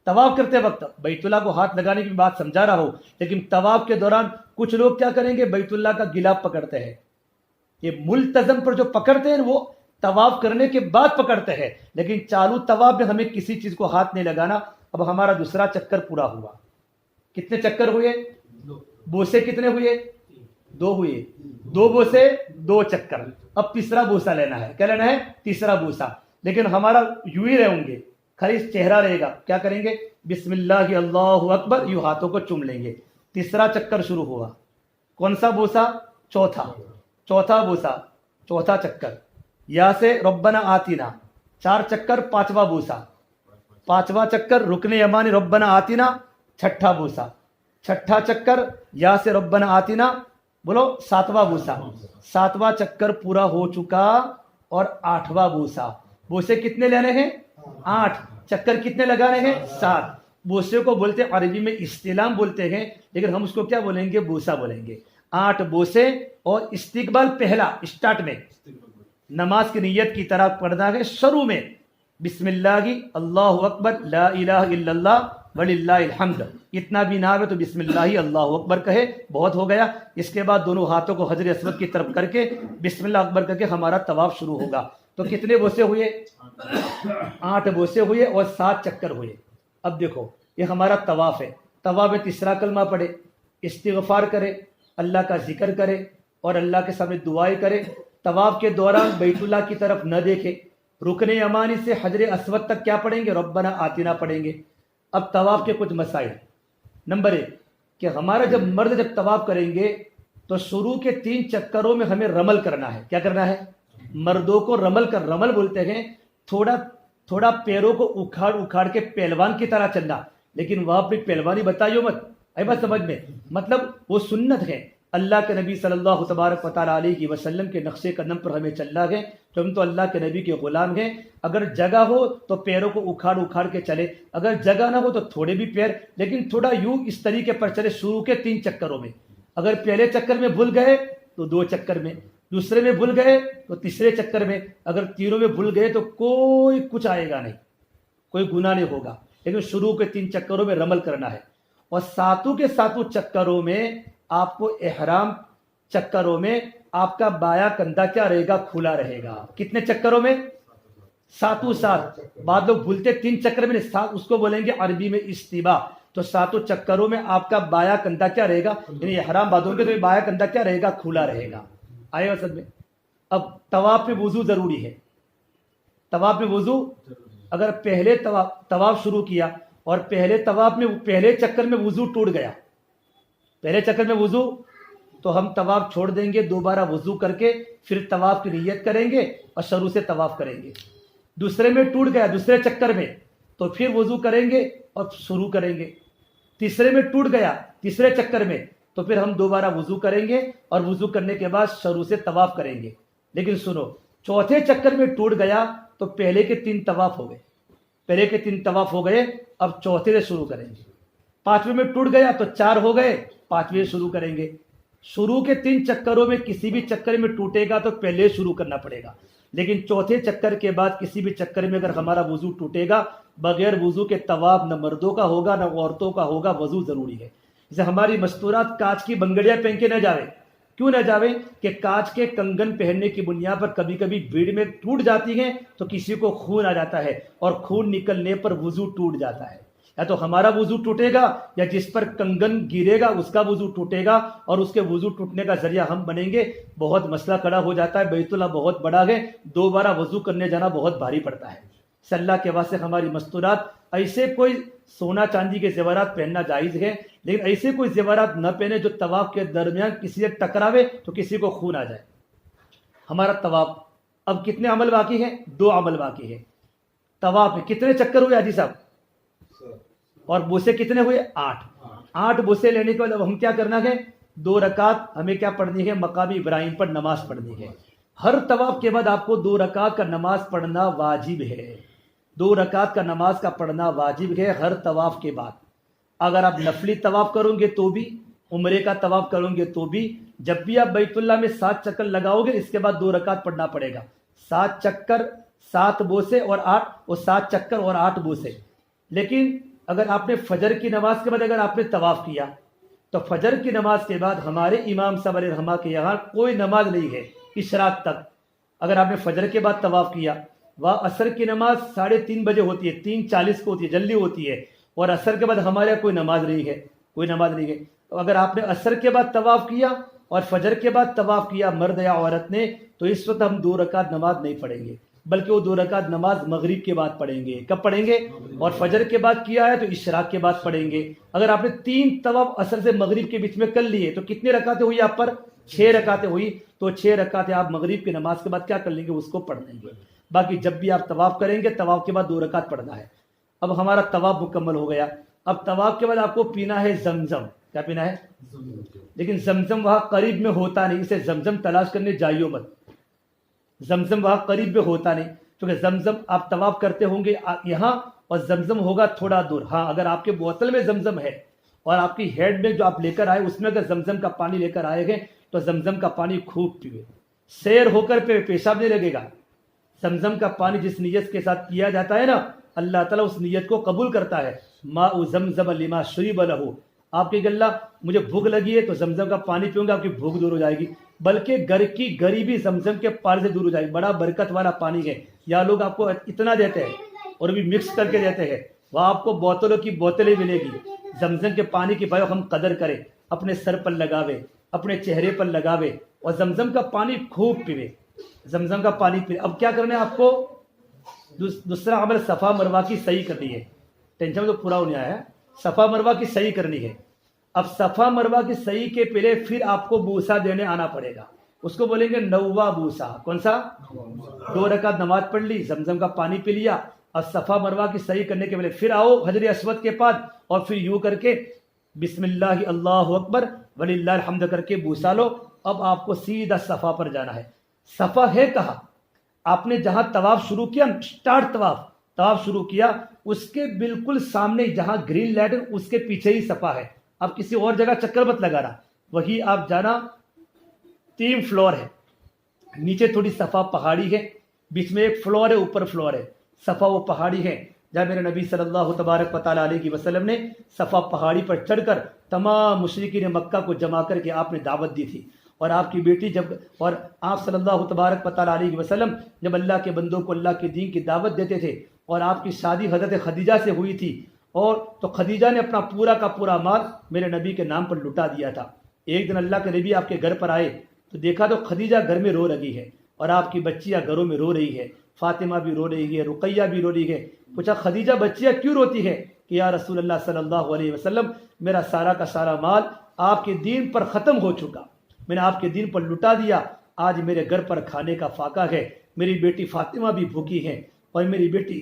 طواف کرتے وقت بیت اللہ کو ہاتھ لگانے کی بات سمجھا رہا ہوں، لیکن طواف کے دوران کچھ لوگ کیا کریں گے؟ بیت اللہ کا گلاف پکڑتے ہیں. یہ ملتزم پر جو پکڑتے ہیں وہ طواف کرنے کے بعد پکڑتے ہیں، لیکن چالو طواف میں ہمیں کسی چیز کو ہاتھ نہیں لگانا. اب ہمارا دوسرا چکر پورا ہوا. کتنے چکر ہوئے؟ بوسے کتنے ہوئے؟ 2 ہوئے. 2 بوسے 2 چکر. اب تیسرا بوسا لینا ہے. کیا لینا ہے؟ تیسرا بوسا. لیکن ہمارا یوں ہی رہیں گے، خالی چہرہ رہے گا. کیا کریں گے؟ بسم اللہ اللہ اکبر، یوں ہاتھوں کو چوم لیں گے. تیسرا چکر شروع ہوا. کون سا بوسا؟ چوتھا بوسا، چوتھا چکر. یا سے ربنا آتینا 4 چکر. 5واں بوسا، 5واں چکر رکن یمانی ربنا آتینا. 6ٹھا بوسا، 6ٹھا چکر یا سے ربنا آتینا. بولو 7واں بوسا. 7واں چکر پورا ہو چکا اور 8واں بوسا. بوسے کتنے لینے ہیں؟ 8. چکر کتنے لگانے ہیں؟ 7. بوسے کو بولتے عربی میں استلام بولتے ہیں، لیکن ہم اس کو کیا بولیں گے؟ بوسا بولیں گے. 8 بوسے اور استقبال پہلا اسٹارٹ میں نماز کی نیت کی طرح پڑھنا ہے. شروع میں بسم اللہ اللہ اکبر لا الہ الا اللہ وللہ الحمد. اتنا بھی نہ آئے تو بسم اللہ اللہ اکبر کہے، بہت ہو گیا. اس کے بعد دونوں ہاتھوں کو حجر اسود کی طرف کر کے بسم اللہ اکبر کر کے ہمارا طواف شروع ہوگا. تو کتنے بوسے ہوئے؟ 8 بوسے ہوئے اور 7 چکر ہوئے. اب دیکھو یہ ہمارا طواف ہے. طواف میں تیسرا کلمہ پڑھے، استغفار کرے، اللہ کا ذکر کرے اور اللہ کے سامنے دعائیں کرے. طواف کے دوران بیت اللہ کی طرف نہ دیکھے. رکن یمانی سے حجر اسود تک کیا پڑھیں گے؟ ربنا آتینا پڑھیں گے. اب طواف کے کچھ مسائل. نمبر 1 کہ ہمارا مرد جب طواف کریں گے تو شروع کے 3 چکروں میں ہمیں رمل کرنا ہے. کیا کرنا ہے؟ مردوں کو رمل بولتے ہیں. تھوڑا پیروں کو اکھاڑ کے پہلوان کی طرح چلنا. لیکن وہاں پہ پہلوانی بتائیو مت. اے بات سمجھ میں، مطلب وہ سنت ہے. اللہ کے نبی صلی اللہ تبارک و تعالیٰ علیہ وسلم کے نقشے قدم پر ہمیں چلنا ہے. تو ہم تو اللہ کے نبی کے غلام ہیں. اگر جگہ ہو تو پیروں کو اکھاڑ کے چلے، اگر جگہ نہ ہو تو تھوڑے بھی پیر، لیکن تھوڑا یوں اس طریقے پر چلے شروع کے 3 چکروں میں. اگر پہلے چکر میں بھول گئے تو 2 چکر میں، دوسرے میں بھول گئے تو تیسرے چکر میں، اگر تینوں میں بھول گئے تو کوئی کچھ آئے گا نہیں، کوئی گناہ نہیں ہوگا. لیکن شروع کے 3 چکروں میں رمل کرنا ہے. اور 7 کے 7 چکروں میں آپ کو احرام چکروں میں آپ کا بایاں کندھا کیا رہے گا؟ کھلا رہے گا. کتنے چکروں میں؟ ساتوں ساتھ. بعض لوگ بھولتے 3 چکر میں ساتھ اس کو بولیں گے عربی میں استبا. تو ساتوں چکروں میں آپ کا بایاں کندھا کیا رہے گا, یعنی احرام باندھو گے تو بایاں کندھا کیا رہے گا, کھلا رہے گا. آئے وسط میں. اب طواف میں وضو ضروری ہے. طواف میں وضو, اگر پہلے طواف شروع کیا اور پہلے طواف میں پہلے چکر میں وضو ٹوٹ گیا, پہلے چکر میں وضو, تو ہم طواف چھوڑ دیں گے, دوبارہ وضو کر کے پھر طواف کی نیت کریں گے اور شروع سے طواف کریں گے. دوسرے میں ٹوٹ گیا, دوسرے چکر میں, تو پھر وضو کریں گے اور شروع کریں گے. تیسرے میں ٹوٹ گیا, تیسرے چکر میں, تو پھر ہم دوبارہ وضو کریں گے اور وضو کرنے کے بعد شروع سے طواف کریں گے. لیکن سنو, چوتھے چکر میں ٹوٹ گیا تو پہلے کے 3 طواف ہو گئے, پہلے کے 3 طواف ہو گئے, اب چوتھے سے شروع کریں گے. پانچویں میں ٹوٹ گیا تو 4 ہو گئے, پانچویں سے شروع کریں گے. شروع کے 3 چکروں میں کسی بھی چکر میں ٹوٹے گا تو پہلے شروع کرنا پڑے گا. لیکن چوتھے چکر کے بعد کسی بھی چکر میں اگر ہمارا وضو ٹوٹے گا, بغیر وضو کے طواف نہ مردوں کا ہوگا نہ عورتوں کا ہوگا, وضو ضروری ہے. جیسے ہماری مستورات کانچ کی بنگڑیاں پہن کے نہ جاوے. کیوں نہ جاوے؟ کہ کانچ کے کنگن پہننے کی بنیاد پر کبھی کبھی بھیڑ میں ٹوٹ جاتی ہیں تو کسی کو خون آ جاتا ہے, اور خون نکلنے پر وضو ٹوٹ جاتا ہے. یا تو ہمارا وضو ٹوٹے گا یا جس پر کنگن گرے گا اس کا وضو ٹوٹے گا, اور اس کے وضو ٹوٹنے کا ذریعہ ہم بنیں گے. بہت مسئلہ کھڑا ہو جاتا ہے, بیت اللہ بہت بڑا ہے, دوبارہ وضو کرنے جانا بہت بھاری پڑتا ہے. اس اللہ کے واسطے ہماری مستورات, ایسے کوئی سونا چاندی کے زیورات پہننا جائز ہے, لیکن ایسے کوئی زیورات نہ پہنے جو طواف کے درمیان کسی سے ٹکراوے تو کسی کو خون آ جائے. ہمارا طواف اب کتنے عمل باقی ہیں؟ 2 عمل باقی ہے. طواف میں کتنے چکر ہوئے حاجی صاحب؟ اور بوسے کتنے ہوئے؟ 8 بوسے لینے کے بعد ہم کیا کرنا ہے؟ 2 رکعت ہمیں کیا پڑھنی ہے؟ مقام ابراہیم پر نماز پڑھنی ہے. ہر طواف کے بعد آپ کو 2 رکعت کا نماز پڑھنا واجب ہے. 2 رکعت کا نماز کا پڑھنا واجب ہے ہر طواف کے بعد. اگر آپ نفلی طواف کرو گے تو بھی, عمرے کا طواف کرو گے تو بھی, جب بھی آپ بیت اللہ میں 7 چکر لگاؤ گے اس کے بعد 2 رکعت پڑھنا پڑے گا. 7 چکر 7 بوسے اور 8, اور 7 چکر اور 8 بوسے. لیکن اگر آپ نے فجر کی نماز کے بعد اگر آپ نے طواف کیا تو فجر کی نماز کے بعد ہمارے امام صاحب علیہ رحمہ کے یہاں کوئی نماز نہیں ہے اشراق تک. اگر آپ نے فجر کے بعد طواف کیا, وہ عصر کی نماز 3:30 بجے ہوتی ہے, 3:40 کو ہوتی ہے, جلدی ہوتی ہے, اور عصر کے بعد ہمارے یہاں کوئی نماز نہیں ہے, کوئی نماز نہیں ہے. تو اگر آپ نے عصر کے بعد طواف کیا اور فجر کے بعد طواف کیا مرد یا عورت نے, تو اس وقت ہم 2 رکعت نماز نہیں پڑھیں گے, بلکہ وہ 2 رکعت نماز مغرب کے بعد پڑھیں گے. کب پڑھیں گے؟ اور فجر کے بعد کیا ہے تو اشراق کے بعد پڑھیں گے. اگر آپ نے 3 طواف عصر سے مغرب کے بیچ میں کر لیے تو کتنے رکعتیں ہوئی آپ پر؟ 6 رکعتیں ہوئی. تو 6 رکعتیں آپ مغرب کی نماز کے بعد کیا کر لیں گے؟ اس کو پڑھ لیں گے. باقی جب بھی آپ طواف کریں گے طواف کے بعد 2 رکعت پڑھنا ہے. اب ہمارا طواف مکمل ہو گیا. اب طواف کے بعد آپ کو پینا ہے زمزم. کیا پینا ہے؟ لیکن زمزم وہاں قریب میں ہوتا نہیں, اسے زمزم تلاش کرنے جائیو مت. زمزم وہاں قریب میں ہوتا نہیں, کیونکہ زمزم آپ طواف کرتے ہوں گے یہاں اور زمزم ہوگا تھوڑا دور. ہاں اگر آپ کے بوتل میں زمزم ہے اور آپ کی ہیڈ میں جو آپ لے کر آئے اس میں اگر زمزم کا پانی لے کر آئے گے تو زمزم کا پانی خوب پیوے, سیر ہو کر پیشاب نہیں لگے گا. زمزم کا پانی جس نیت کے ساتھ پیا جاتا ہے نا, اللہ تعالیٰ اس نیت کو قبول کرتا ہے. ماء زمزم لما شرب لہ. آپ کی اللہ مجھے بھوک لگی ہے تو زمزم کا پانی پیوں گا, آپ کی بھوک دور ہو جائے گی, بلکہ گھر کی غریبی زمزم کے پانی سے دور ہو جائے گی. بڑا برکت والا پانی ہے. یا لوگ آپ کو اتنا دیتے ہیں اور بھی مکس کر کے دیتے ہیں, وہ آپ کو بوتلوں کی بوتلیں ملے گی. زمزم کے پانی کی بھائی ہم قدر کریں, اپنے سر پر لگاوے, اپنے چہرے پر لگاوے اور زمزم کا پانی خوب پیوے. زمزم کا پانی پیوے. اب کیا کرنا ہے آپ کو؟ دوسرا عمل صفا مروہ کی صحیح کرنی ہے. ٹینشن تو پورا ہونے آیا ہے. صفا مروہ کی صحیح کرنی ہے. اب صفا مروہ کی صحیح کے پہلے پھر آپ کو بوسا دینے آنا پڑے گا. اس کو بولیں گے نوا بوسا. کون سا؟ 2 رکعت نماز پڑھ لی, زمزم کا پانی پی لیا, اور صفا مروہ کی صحیح کرنے کے پہلے پھر آؤ حجر اسود کے پاس اور پھر یوں کر کے بسم اللہ اللہ اکبر وللہ الحمد کر کے بوسا لو. اب آپ کو سیدھا صفا پر جانا ہے. صفا ہے کہاں؟ آپ نے جہاں طواف شروع کیا, اسٹارٹ طواف شروع کیا, اس کے بالکل سامنے جہاں گرین لائٹ ہے اس کے پیچھے ہی صفا ہے. اب کسی اور جگہ چکر مت لگانا, وہی آپ جانا. 3 فلور ہے, نیچے تھوڑی صفا پہاڑی ہے, بیچ میں ایک فلور ہے, اوپر فلور ہے. صفا وہ پہاڑی ہے جہاں میرے نبی صلی اللہ تبارک و تعالیٰ علیہ وسلم نے صفا پہاڑی پر چڑھ کر تمام مشرکین مکہ کو جمع کر کے آپ نے دعوت دی تھی. اور آپ کی بیٹی جب اور آپ صلی اللہ تبارک و تعالیٰ علیہ وسلم جب اللہ کے بندوں کو اللہ کے دین کی دعوت دیتے تھے اور آپ کی شادی حضرت خدیجہ سے ہوئی تھی اور تو خدیجہ نے اپنا پورا کا پورا مال میرے نبی کے نام پر لٹا دیا تھا. ایک دن اللہ کے نبی آپ کے گھر پر آئے تو دیکھا تو خدیجہ گھر میں رو رہی ہے اور آپ کی بچیاں گھروں میں رو رہی ہے. فاطمہ بھی رو رہی ہے, رقیہ بھی رو رہی ہے. پوچھا خدیجہ بچیاں کیوں روتی ہے؟ کہ یا رسول اللہ صلی اللہ علیہ وسلم میرا سارا کا سارا مال آپ کے دین پر ختم ہو چکا, میں نے آپ کے دین پر لٹا دیا. آج میرے گھر پر کھانے کا فاقہ ہے, میری بیٹی فاطمہ بھی بھوکی ہے اور میری بیٹی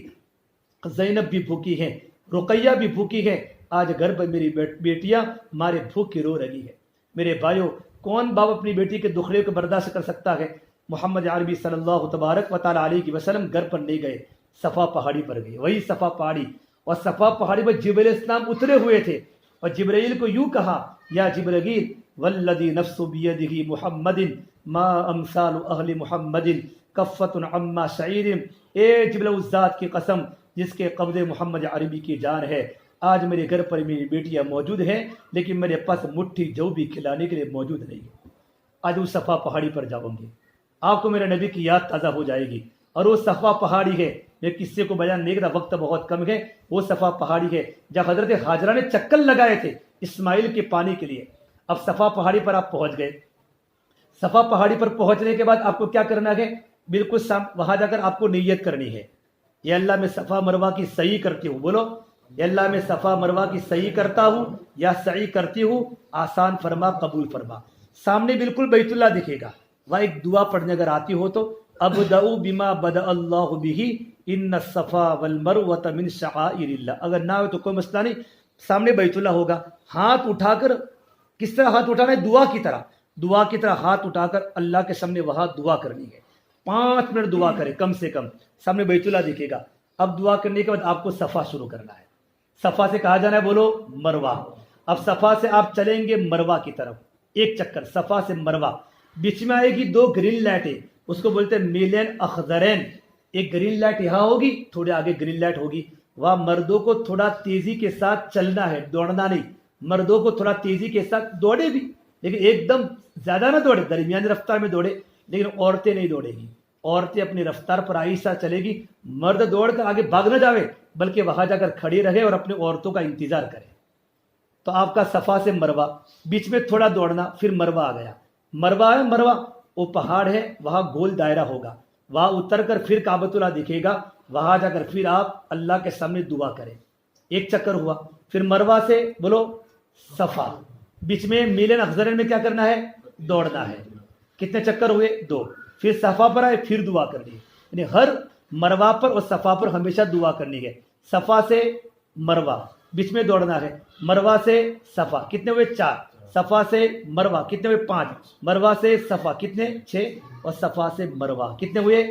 زینب بھی بھوکی ہے, رقیہ بھی بھوکی ہے. آج گھر پر میری بیٹیاں مارے بھوک کی رو رہی ہے. میرے بھائیوں, کون باپ اپنی بیٹی کے دکھڑے کو برداشت کر سکتا ہے؟ محمد عربی صلی اللہ تبارک و تعالیٰ علیہ وسلم گھر پر نہیں گئے, صفا پہاڑی پر گئے. وہی صفا پہاڑی, اور صفا پہاڑی پر جبرائیل السلام اترے ہوئے تھے اور جبرائیل کو یوں کہا, یا جبرائیل والذی نفس بیدہ محمد ما امثال اہل محمد کفت عما شعیر. اے جبرائیل اس ذات کی قسم جس کے قبضے محمد عربی کی جان ہے, آج میرے گھر پر میری بیٹیاں موجود ہیں لیکن میرے پاس مٹھی جو بھی کھلانے کے لیے موجود نہیں ہے. آج اس صفا پہاڑی پر جاؤں گی, آپ کو میرے نبی کی یاد تازہ ہو جائے گی. اور وہ صفا پہاڑی ہے, میں قصے کو بیان نہیں کرتا, وقت بہت کم ہے. وہ صفا پہاڑی ہے جب حضرت ہاجرہ نے چکر لگائے تھے اسماعیل کے پانی کے لیے. اب صفا پہاڑی پر آپ پہنچ گئے. صفا پہاڑی پر پہنچنے کے بعد آپ کو کیا کرنا ہے؟ بالکل وہاں جا کر آپ کو نیت کرنی ہے, یا اللہ میں صفا مروہ کی صحیح کرتی ہوں. بولو, یا اللہ میں صفا مروہ کی صحیح کرتا ہوں یا صحیح کرتی ہوں, آسان فرما, قبول فرما. سامنے بالکل بیت اللہ دکھے گا, وہاں ایک دعا پڑھنے اگر آتی ہو تو ابدؤ بما بدأ اللہ بہ ان الصفا والمروۃ من شعائر اللہ. اگر نہ ہو تو کوئی مسئلہ نہیں, سامنے بیت اللہ ہوگا, ہاتھ اٹھا کر, کس طرح ہاتھ اٹھانا ہے؟ دعا کی طرح ہاتھ اٹھا کر اللہ کے سامنے وہاں دعا کرنی ہے. 5 منٹ دعا کرے کم سے کم, سامنے بیت اللہ دکھے گا. اب دعا کرنے کے بعد آپ کو صفا شروع کرنا ہے. صفا سے کہا جانا ہے, بولو مروہ. اب صفا سے آپ چلیں گے مروہ کی طرف, ایک چکر صفا سے مروہ. بیچ میں آئے گی 2 گرین لائٹیں, اس کو بولتے ہیں میلین اخضرین. ایک گرین لائٹ یہاں ہوگی, تھوڑے آگے گرین لائٹ ہوگی. وہاں مردوں کو تھوڑا تیزی کے ساتھ چلنا ہے, دوڑنا نہیں. مردوں کو تھوڑا تیزی کے ساتھ دوڑے بھی, لیکن ایک دم زیادہ نہ دوڑے, درمیانی رفتار میں دوڑے. لیکن عورتیں نہیں دوڑے گی, عورتیں اپنی رفتار پر آہستہ چلے گی. مرد دوڑ کر آگے بھاگ نہ جاوے, بلکہ وہاں جا کر کھڑی رہے اور اپنے عورتوں کا انتظار کرے. تو آپ کا صفا سے مروہ, بیچ میں تھوڑا دوڑنا, پھر مروہ آ گیا. مروہ ہے, مروہ وہ پہاڑ ہے, وہاں گول دائرہ ہوگا. وہاں اتر کر پھر کعبۃ اللہ دکھے گا, وہاں جا کر پھر آپ اللہ کے سامنے دعا کریں. ایک چکر ہوا. پھر مروہ سے بولو صفا, بیچ میں میلین اخضرین میں کیا کرنا ہے؟ دوڑنا ہے. کتنے چکر ہوئے؟ 2. پھر صفا پر آئے, پھر دعا کرنی ہے. یعنی ہر مروہ پر اور صفا پر ہمیشہ دعا کرنی ہے. صفا سے مروہ, بیچ میں دوڑنا ہے. مروہ سے صفا, کتنے ہوئے؟ 4. صفا سے مروہ کتنے ہوئے؟ 5. مروہ سے صفا کتنے؟ 6. اور صفا سے مروہ کتنے ہوئے؟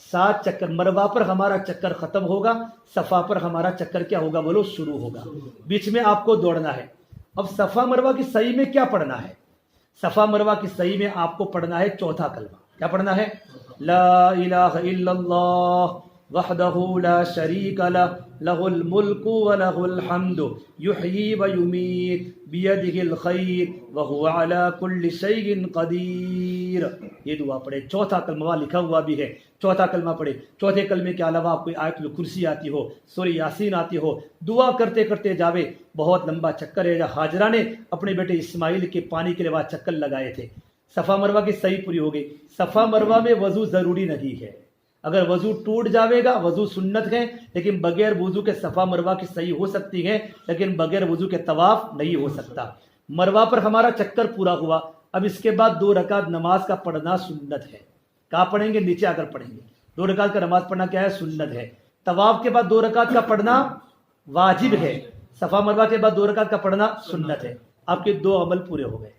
7 چکر. مروہ پر ہمارا چکر ختم ہوگا, صفا پر ہمارا چکر کیا ہوگا؟ بولو شروع ہوگا. بیچ میں آپ کو دوڑنا ہے. اب صفا مروہ کی صحیح میں کیا پڑھنا ہے؟ صفا مروہ کی صحیح میں آپ کو پڑھنا ہے چوتھا کلمہ. کیا پڑھنا ہے؟ لا الہ الا اللہ وحدہ لا شریک لہ لہ الملک ولہ الحمد یحیی ویمیت بیدہ الخیر وہو علی کل شیء قدیر. یہ دعا پڑھے. چوتھا کلمہ وہاں لکھا ہوا بھی ہے, چوتھا کلمہ پڑھے. چوتھے کلمے کے علاوہ آپ کوئی آیت الکرسی آتی ہو, سورہ یاسین آتی ہو, دعا کرتے کرتے جاوے. بہت لمبا چکر ہے. حاجرہ نے اپنے بیٹے اسماعیل کے پانی کے لیے وہاں چکر لگائے تھے. صفا مروہ کی صحیح پوری ہو گئی. صفا مروہ میں وضو ضروری نہیں ہے. اگر وضو ٹوٹ جاوے گا, وضو سنت ہے, لیکن بغیر وضو کے صفا مروہ کی صحیح ہو سکتی ہے, لیکن بغیر وضو کے طواف نہیں ہو سکتا. مروہ پر ہمارا چکر پورا ہوا. اب اس کے بعد 2 رکعت نماز کا پڑھنا سنت ہے. کہاں پڑھیں گے؟ نیچے آ کر پڑھیں گے. 2 رکعت کا نماز پڑھنا کیا ہے؟ سنت ہے. طواف کے بعد 2 رکعت کا پڑھنا واجب ہے. صفا مروہ کے بعد 2 رکعت کا پڑھنا سنت ہے. آپ کے 2 عمل پورے ہو گئے.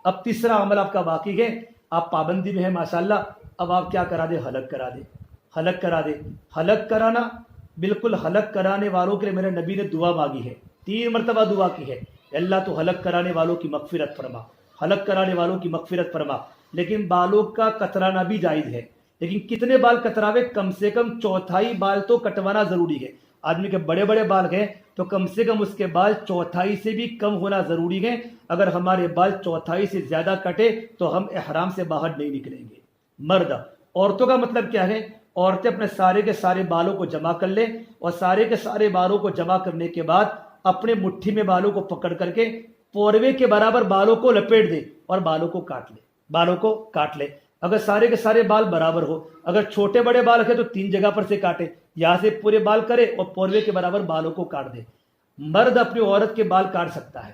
اب تیسرا عمل آپ کا باقی ہے. آپ پابندی میں ہیں ماشاءاللہ. اب آپ کیا کرا دے؟ حلق کرا دے. حلق کرا دے. حلق کرانا, بالکل حلق کرانے والوں کے لیے میرے نبی نے دعا مانگی ہے. 3 مرتبہ دعا کی ہے, اللہ تو حلق کرانے والوں کی مغفرت فرما, حلق کرانے والوں کی مغفرت فرما. لیکن بالوں کا کترانا بھی جائز ہے, لیکن کتنے بال کتراوے؟ کم سے کم 1/4 بال تو کٹوانا ضروری ہے. آدمی کے بڑے بڑے بال ہیں تو کم سے کم اس کے بال چوتھائی سے بھی کم ہونا ضروری ہے. اگر ہمارے بال چوتھائی سے زیادہ کٹے تو ہم احرام سے باہر نہیں نکلیں گے. مرد. عورتوں کا مطلب کیا ہے؟ عورتیں اپنے سارے کے سارے بالوں کو جمع کر لیں اور سارے کے سارے بالوں کو جمع کرنے کے بعد اپنے مٹھی میں بالوں کو پکڑ کر کے پوروے کے برابر بالوں کو لپیٹ دے اور بالوں کو کاٹ لے. اگر سارے کے سارے بال برابر ہو، اگر چھوٹے بڑے بال رکھے تو 3 جگہ پر سے کاٹے، یہاں سے پورے بال کرے اور پوروے کے برابر بالوں کو کاٹ دے. مرد اپنی عورت کے بال کاٹ سکتا ہے،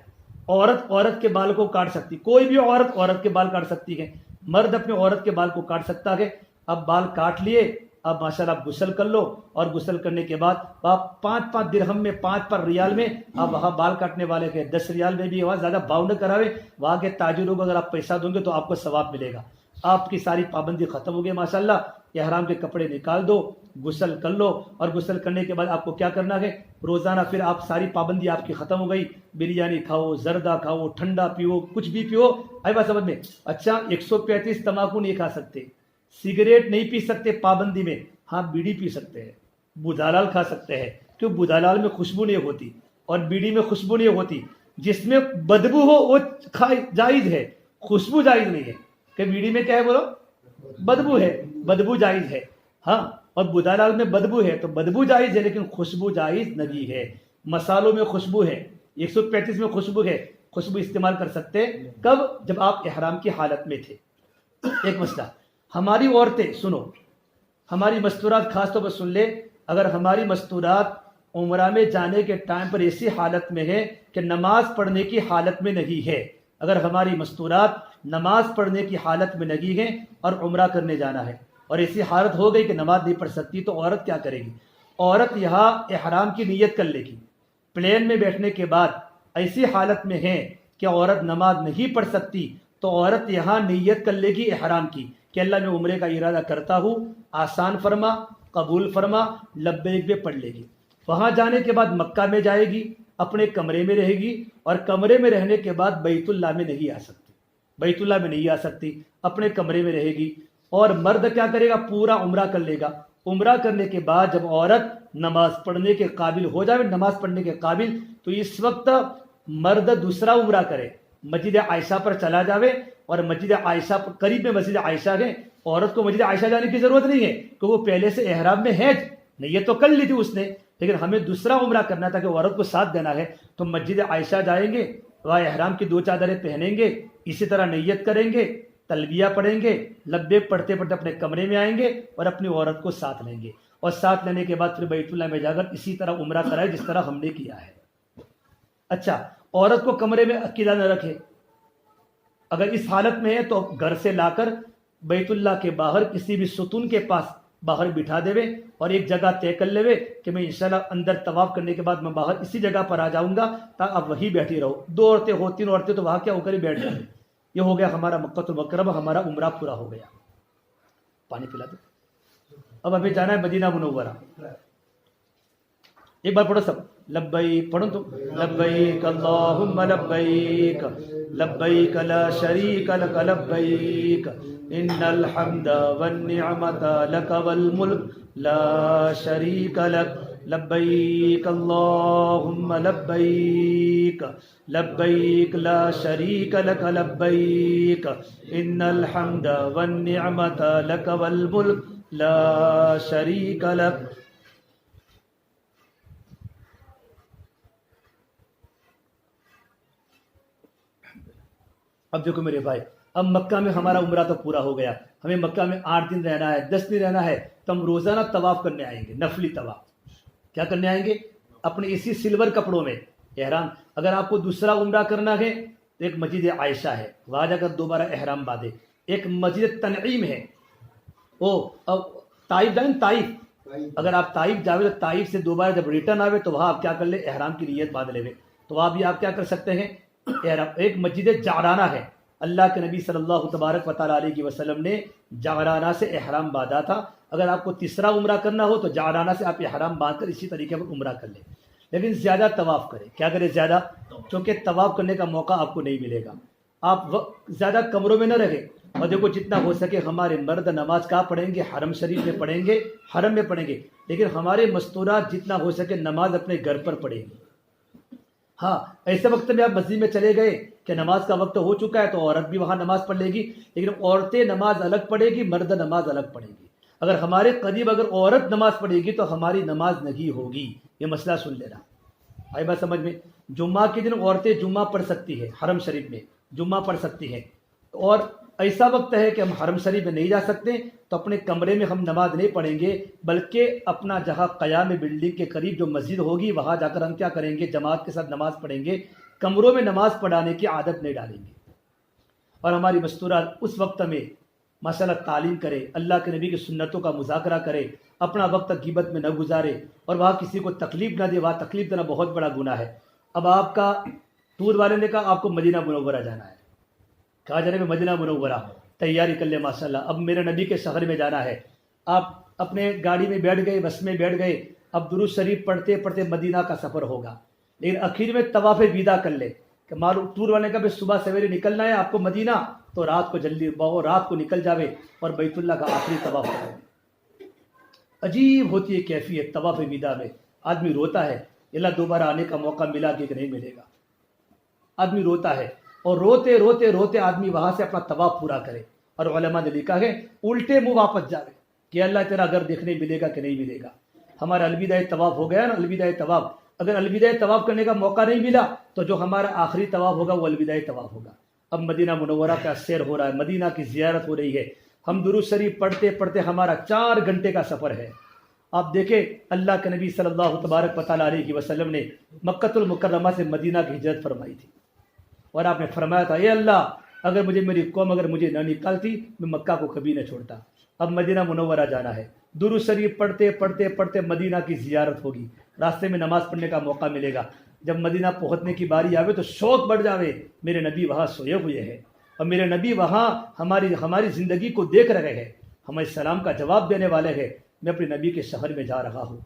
عورت کے بال کو کاٹ سکتی، کوئی بھی عورت کے بال کاٹ سکتی ہے. مرد اپنے عورت کے بال کو کاٹ سکتا ہے. اب بال کاٹ لیے، اب ماشاءاللہ آپ غسل کر لو اور غسل کرنے کے بعد آپ 5 درہم میں 5 ریال میں آپ وہاں بال کاٹنے والے کے 10 ریال میں بھی وہاں زیادہ باؤ نہ کراوے. وہاں کے تاجروں کو اگر آپ پیسہ دیں گے تو آپ کو ثواب ملے گا. آپ کی ساری پابندی ختم ہو گئی ماشاءاللہ. احرام کے کپڑے نکال دو، غسل کر لو اور غسل کرنے کے بعد آپ کو کیا کرنا ہے؟ روزانہ پھر آپ ساری پابندی آپ کی ختم ہو گئی. بریانی کھاؤ، زردہ کھاؤ، ٹھنڈا پیو، کچھ بھی پیو. آئی بات سمجھ میں؟ اچھا 135 تمباکو نہیں کھا سکتے، سگریٹ نہیں پی سکتے پابندی میں. ہاں بیڑی پی سکتے ہیں، بودالال کھا سکتے ہیں، کیوں بودالال میں خوشبو نہیں ہوتی اور بیڑی میں خوشبو نہیں ہوتی. جس میں بدبو ہو وہ جائز ہے، خوشبو جائز نہیں ہے. کہ بیڑی میں کیا ہے بولو؟ بدبو ہے، بدبو جائز ہے. ہاں اور بودالال میں بدبو ہے تو بدبو جائز ہے لیکن خوشبو جائز نہیں ہے. مسالوں میں خوشبو ہے، 135 میں خوشبو ہے، خوشبو استعمال کر سکتے. کب؟ جب آپ احرام کی حالت میں تھے. ایک مسئلہ، ہماری عورتیں سنو، ہماری مستورات خاص طور پر سن لے. اگر ہماری مستورات عمرہ میں جانے کے ٹائم پر ایسی حالت میں ہے کہ نماز پڑھنے کی حالت میں نہیں ہے، اگر ہماری مستورات نماز پڑھنے کی حالت میں نہیں ہیں اور عمرہ کرنے جانا ہے اور ایسی حالت ہو گئی کہ نماز نہیں پڑھ سکتی تو عورت کیا کرے گی؟ عورت یہاں احرام کی نیت کر لے گی. پلین میں بیٹھنے کے بعد ایسی حالت میں ہے کہ عورت نماز نہیں پڑھ سکتی تو عورت یہاں نیت کر لے گی احرام کی کہ اللہ میں عمرے کا ارادہ کرتا ہوں، آسان فرما، قبول فرما، لبیک بھی پڑھ لے گی. وہاں جانے کے بعد مکہ میں جائے گی، اپنے کمرے میں رہے گی اور کمرے میں رہنے کے بعد بیت اللہ میں نہیں آ سکتی، بیت اللہ میں نہیں آ سکتی، اپنے کمرے میں رہے گی. اور مرد کیا کرے گا؟ پورا عمرہ کر لے گا. عمرہ کرنے کے بعد جب عورت نماز پڑھنے کے قابل ہو جائے، نماز پڑھنے کے قابل، تو اس وقت مرد دوسرا عمرہ کرے، مسجد عائشہ پر چلا جاوے اور مسجد عائشہ قریب میں مسجد عائشہ ہے. عورت کو مسجد عائشہ جانے کی ضرورت نہیں ہے کہ وہ پہلے سے احرام میں ہے، نیت تو کر لی تھی اس نے، لیکن ہمیں دوسرا عمرہ کرنا تھا کہ عورت کو ساتھ دینا ہے تو مسجد عائشہ جائیں گے، وہاں احرام کی 2 چادریں پہنیں گے، اسی طرح نیت کریں گے، تلبیہ پڑھیں گے، لبیک پڑھتے پڑھتے اپنے کمرے میں آئیں گے اور اپنی عورت کو ساتھ لیں گے اور ساتھ لینے کے بعد پھر بیت اللہ میں جا کر اسی طرح عمرہ کرائے جس طرح ہم نے کیا ہے. اچھا عورت کو کمرے میں اکیلا نہ رکھے، اگر اس حالت میں ہے تو گھر سے لا کر بیت اللہ کے باہر کسی بھی ستون کے پاس باہر بٹھا دے اور ایک جگہ طے کر لے کہ میں انشاءاللہ اندر طواف کرنے کے بعد میں باہر اسی جگہ پر آ جاؤں گا تاکہ آپ وہی بیٹھی رہو. 2 عورتیں ہو 3 عورتیں تو وہاں کیا ہو کر ہی بیٹھ جائیں. یہ ہو گیا ہمارا مکہ المکرمہ، ہمارا عمرہ پورا ہو گیا. پانی پلا دو. اب ہمیں جانا ہے مدینہ منورہ. ایک بار پڑھو سب، لبیک پڑھو تم، لبیک اللہم لبیک لبیک لا شریک لک لبیک ان الحمد والنعمت لک والملک لا شریک لک لبیک اللہم لبیک لبیک لا شریک لک لبیک ان الحمد والنعمت لک والملک لا شریک لک. اب دیکھو میرے بھائی، اب مکہ میں ہمارا عمرہ تو پورا ہو گیا، ہمیں مکہ میں 8 دن رہنا ہے، 10 دن رہنا ہے تو ہم روزانہ طواف کرنے آئیں گے، نفلی طواف. کیا کرنے آئیں گے؟ اپنے اسی سلور کپڑوں میں احرام. اگر آپ کو دوسرا عمرہ کرنا ہے تو ایک مسجد عائشہ ہے، وہاں جا کر دوبارہ احرام باندھے. ایک مسجد تنعیم ہے، وہ طائف جائیں، طائف، اگر آپ طائف جاوے تو طائف سے دوبارہ جب ریٹرن آوے تو وہاں آپ کیا کر لیں؟ احرام کی نیت باندھ لے. تو وہاں بھی آپ کیا کر سکتے ہیں؟ ایک مسجد جعرانہ ہے، اللہ کے نبی صلی اللہ تبارک و تعالیٰ علیہ وسلم نے جعرانہ سے احرام باندھا تھا. اگر آپ کو تیسرا عمرہ کرنا ہو تو جعرانہ سے آپ احرام باندھ کر اسی طریقے پر عمرہ کر لیں، لیکن زیادہ طواف کریں. کیا کریں؟ زیادہ، کیونکہ طواف کرنے کا موقع آپ کو نہیں ملے گا. آپ زیادہ کمروں میں نہ رہیں اور دیکھو جتنا ہو سکے ہمارے مرد نماز کہاں پڑھیں گے؟ حرم شریف میں پڑھیں گے، حرم میں پڑھیں گے، لیکن ہمارے مستورات جتنا ہو سکے نماز اپنے گھر پر پڑھیں گی. ہاں ایسے وقت میں آپ مسجد میں چلے گئے کہ نماز کا وقت ہو چکا ہے تو عورت بھی وہاں نماز پڑھ لے گی، لیکن عورتیں نماز الگ پڑھے گی، مرد نماز الگ پڑھے گی۔ اگر ہمارے قریب اگر عورت نماز پڑھے گی تو ہماری نماز نہیں ہوگی، یہ مسئلہ سن لینا۔ آئی بات سمجھ میں؟ جمعہ کے دن عورتیں جمعہ پڑھ سکتی ہے، حرم شریف میں جمعہ پڑھ سکتی ہے، اور ایسا وقت ہے کہ ہم حرم شریف میں نہیں جا سکتے تو اپنے کمرے میں ہم نماز نہیں پڑھیں گے، بلکہ اپنا جہاں قیام بلڈنگ کے قریب جو مسجد ہوگی وہاں جا کر ہم کیا کریں گے، جماعت کے ساتھ نماز پڑھیں گے، کمروں میں نماز پڑھانے کی عادت نہیں ڈالیں گے۔ اور ہماری مستورات اس وقت میں ماشاءاللہ تعلیم کرے، اللہ کے نبی کی سنتوں کا مذاکرہ کرے، اپنا وقت غیبت میں نہ گزارے، اور وہاں کسی کو تکلیف نہ دے، وہاں تکلیف دینا بہت بڑا گناہ ہے۔ اب آپ کا ٹور والے نے کہا آپ کو مدینہ منورہ جانا ہے، کہا جانے میں مدینہ منورہ، تیاری کر لے ماشاءاللہ، اب میرے نبی کے شہر میں جانا ہے۔ آپ اپنے گاڑی میں بیٹھ گئے، بس میں بیٹھ گئے، اب درود شریف پڑھتے پڑھتے مدینہ کا سفر ہوگا، لیکن اخیر میں طواف وداع کر لے کہ معلوم ٹور والے کا بھی صبح سویرے نکلنا ہے آپ کو مدینہ، تو رات کو جلدی رات کو نکل جاوے اور بیت اللہ کا آخری طواف کرے۔ عجیب ہوتی ہے کیفیت طواف وداع میں، آدمی روتا ہے اللہ دوبارہ آنے کا موقع ملا کہ نہیں ملے گا، آدمی روتا ہے، اور روتے روتے روتے آدمی وہاں سے اپنا طواف پورا کرے، اور علماء نے لکھا ہے الٹے منہ واپس جاوے کہ اللہ تیرا گھر دیکھنے ملے گا کہ نہیں ملے گا۔ ہمارا الوداع طواف ہو گیا نا، الوداع طواف، اگر الوداع طواف کرنے کا موقع نہیں ملا تو جو ہمارا آخری طواف ہوگا وہ الوداع طواف ہوگا۔ اب مدینہ منورہ کا سیر ہو رہا ہے، مدینہ کی زیارت ہو رہی ہے، ہم درود شریف پڑھتے پڑھتے ہمارا 4 گھنٹے کا سفر ہے۔ آپ دیکھیں اللہ کے نبی صلی اللہ تبارک و تعالیٰ علیہ وسلم نے مکۃ المکرمہ سے مدینہ کی ہجرت فرمائی تھی، اور آپ نے فرمایا تھا اے اللہ اگر میری قوم اگر مجھے نہ نکالتی میں مکہ کو کبھی نہ چھوڑتا۔ اب مدینہ منورہ جانا ہے، درود شریف پڑھتے پڑھتے پڑھتے مدینہ کی زیارت ہوگی، راستے میں نماز پڑھنے کا موقع ملے گا، جب مدینہ پہنچنے کی باری آوے تو شوق بڑھ جاوے، میرے نبی وہاں سوئے ہوئے ہیں اور میرے نبی وہاں ہماری زندگی کو دیکھ رہے ہیں، ہمیں سلام کا جواب دینے والے ہیں، میں اپنے نبی کے شہر میں جا رہا ہوں۔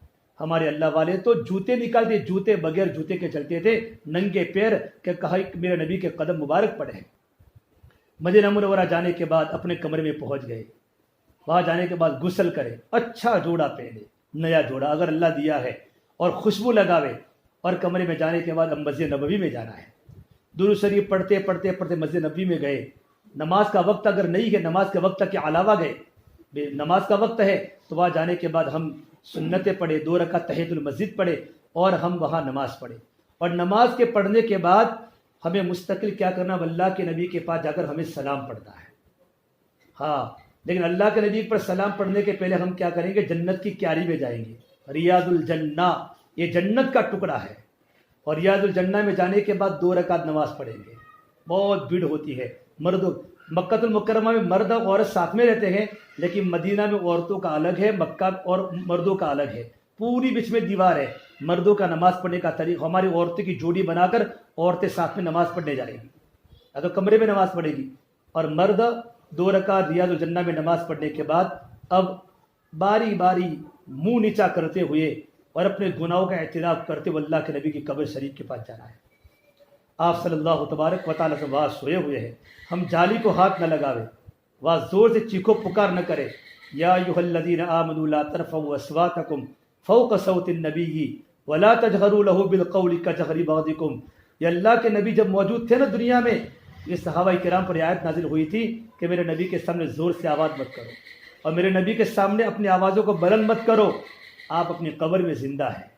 ہمارے اللہ والے تو جوتے نکالتے، جوتے بغیر جوتے کے چلتے تھے، ننگے پیر، کہ کہا میرے نبی کے قدم مبارک پڑے۔ مدینہ منورہ جانے کے بعد اپنے کمرے میں پہنچ گئے، وہاں جانے کے بعد غسل کرے، اچھا جوڑا پہنے، نیا جوڑا اگر اللہ دیا ہے، اور خوشبو لگاوے، اور کمرے میں جانے کے بعد اب مسجد نبوی میں جانا ہے۔ درود شریف پڑھتے پڑھتے پڑھتے مسجد نبوی میں گئے، نماز کا وقت اگر نہیں ہے، نماز کے وقت کے علاوہ گئے، نماز کا وقت ہے تو وہاں جانے کے بعد ہم سنتیں پڑھے، 2 رکعت تحیۃ المسجد پڑھے، اور ہم وہاں نماز پڑھے، اور نماز کے پڑھنے کے بعد ہمیں مستقل کیا کرنا، اللہ کے نبی کے پاس جا کر ہمیں سلام پڑھنا ہے۔ ہاں لیکن اللہ کے نبی پر سلام پڑھنے کے پہلے ہم کیا کریں گے، جنت کی کیاری میں جائیں گے، ریاض الجنہ، یہ جنت کا ٹکڑا ہے، اور ریاض الجنہ میں جانے کے بعد 2 رکعت نماز پڑھیں گے۔ بہت بھیڑ ہوتی ہے، مکۃ المکرمہ میں مرد اور عورت ساتھ میں رہتے ہیں، لیکن مدینہ میں عورتوں کا الگ ہے، مکہ اور مردوں کا الگ ہے، پوری بیچ میں دیوار ہے۔ مردوں کا نماز پڑھنے کا طریقہ، ہماری عورتوں کی جوڑی بنا کر عورتیں ساتھ میں نماز پڑھنے جائیں گی، یا تو کمرے میں نماز پڑھے گی، اور مرد 2 رکعت ریاض الجنہ میں نماز پڑھنے کے بعد اب باری باری منہ نیچا کرتے ہوئے اور اپنے گناہوں کا اعتراف کرتے ہوئے اللہ کے نبی کی قبر شریف کے پاس جانا ہے۔ آپ صلی اللہ تبارک و تعالیٰ سے وہاں سوئے ہوئے ہیں، ہم جالی کو ہاتھ نہ لگاوے، وہاں زور سے چیخو پکار نہ کرے، یا ایھا الذین آمنوا لا ترفعوا اصواتکم فوق صوت النبی ولا تجہروا لہ بالقول کجہر بعضکم۔ یہ اللہ کے نبی جب موجود تھے نا دنیا میں، یہ صحابہ کرام پر آیت نازل ہوئی تھی کہ میرے نبی کے سامنے زور سے آواز مت کرو، اور میرے نبی کے سامنے اپنی آوازوں کو بلند مت کرو، آپ اپنی قبر میں زندہ ہیں،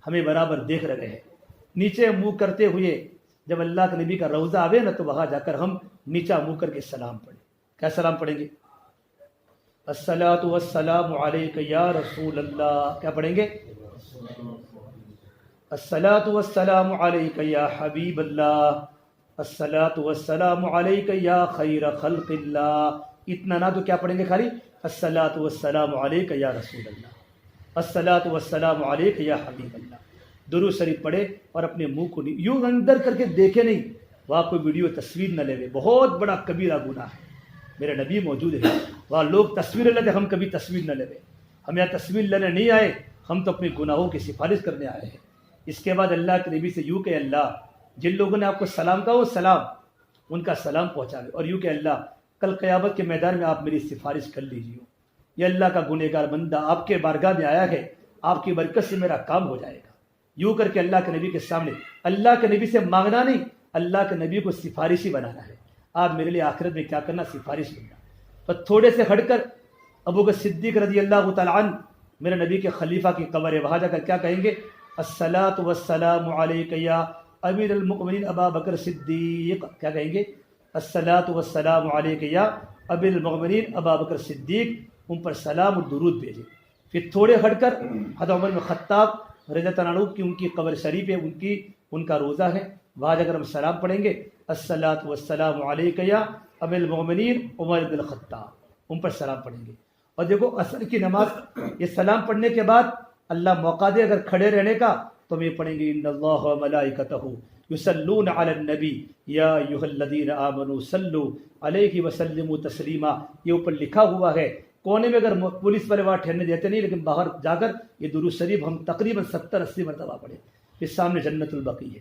ہمیں برابر دیکھ رہے ہیں۔ نیچے منہ کرتے ہوئے جب اللہ کے نبی کا روضہ آوے نا تو وہاں جا کر ہم نیچا منہ کر کے سلام پڑھیں۔ کیا سلام پڑھیں گے؟ الصلاۃ والسلام علیک یا رسول اللہ، کیا پڑھیں گے؟ الصلاۃ والسلام علیک یا حبیب اللہ، الصلاۃ والسلام علیک یا خیر خلق اللہ۔ اتنا نہ تو کیا پڑھیں گے، خالی الصلاۃ والسلام علیک یا رسول اللہ، الصلاۃ والسلام علیک یا حبیب اللہ۔ درود شریف پڑھے اور اپنے منہ کو یوں اندر کر کے دیکھے نہیں، وہاں کوئی ویڈیو تصویر نہ لے، بہت بڑا کبیرہ گناہ ہے۔ میرے نبی موجود ہے، وہاں لوگ تصویر لیتے، ہم کبھی تصویر نہ لے، ہم یہاں تصویر لینے نہیں آئے، ہم تو اپنے گناہوں کی سفارش کرنے آئے ہیں۔ اس کے بعد اللہ کے نبی سے یوں کہ اللہ جن لوگوں نے آپ کو سلام کہا وہ سلام ان کا سلام پہنچا دے، اور یوں کہ اللہ کل قیامت کے میدان میں آپ میری سفارش کر لیجیے، یہ اللہ کا گنہگار بندہ آپ کے بارگاہ میں آیا ہے، آپ کی برکت سے میرا کام ہو جائے گا، یوں کر کے اللہ کے نبی کے سامنے اللہ کے نبی سے مانگنا نہیں، اللہ کے نبی کو سفارشی بنانا ہے. آپ میرے لیے آخرت میں کیا کرنا، سفارش کرنا. تو تھوڑے سے ہٹ کر ابو بکر صدیق رضی اللہ تعالیٰ عنہ میرے نبی کے خلیفہ کی قبر ہے، وہاں جا کر کیا کہیں گے، الصلاۃ والسلام علیک یا امیر المؤمنین ابا بکر صدیق. کیا کہیں گے، الصلاۃ والسلام علیک یا امیر المؤمنین ابا بکر صدیق. ان پر سلام اور درود بھیجے. پھر تھوڑے ہٹ کر حضرت عمر بن خطاب رضی اللہ عنہ کی ان کی قبر شریف ہے، ان کا روزہ ہے، وہاں جا کر ہم سلام پڑھیں گے، الصلاۃ والسلام علیک یا امیر المؤمنین عمر بن الخطاب. ان پر سلام پڑھیں گے. اور دیکھو عصر کی نماز، یہ سلام پڑھنے کے بعد اللہ موقع دے اگر کھڑے رہنے کا تو ہم یہ پڑھیں گے، ان اللہ و ملائکتہ یصلون علی النبی یا ایھا الذین آمنوا صلوا علیہ وسلموا تسلیما. یہ اوپر لکھا ہوا ہے. کونے میں اگر پولیس والے وہاں ٹھہرنے دیتے نہیں، لیکن باہر جا کر یہ درود شریف ہم تقریباً 70-80 مرتبہ پڑھیں. اس سامنے جنت البقیع ہے.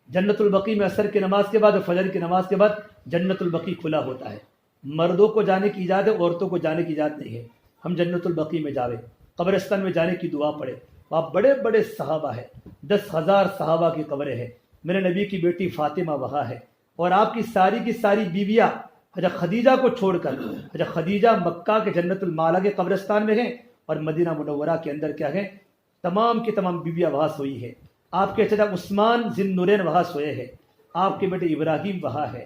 جنت البقیع میں عصر کی نماز کے بعد اور فجر کی نماز کے بعد جنت البقیع کھلا ہوتا ہے. مردوں کو جانے کی اجازت ہے، عورتوں کو جانے کی اجازت نہیں ہے. ہم جنت البقیع میں جاوے، قبرستان میں جانے کی دعا پڑھے. وہاں بڑے بڑے صحابہ ہیں، 10,000 صحابہ کی قبریں ہیں. میرے نبی کی بیٹی فاطمہ وہاں ہے، اور آپ کی ساری بیویاں حضرت خدیجہ کو چھوڑ کر، حضرت خدیجہ مکہ کے جنت المالا کے قبرستان میں ہیں، اور مدینہ منورہ کے اندر کیا ہے، تمام کی تمام بیویاں وہاں سوئی ہے. آپ کے چچا عثمان ذی النورین وہاں سوئے ہیں، آپ کے بیٹے ابراہیم وہاں ہے،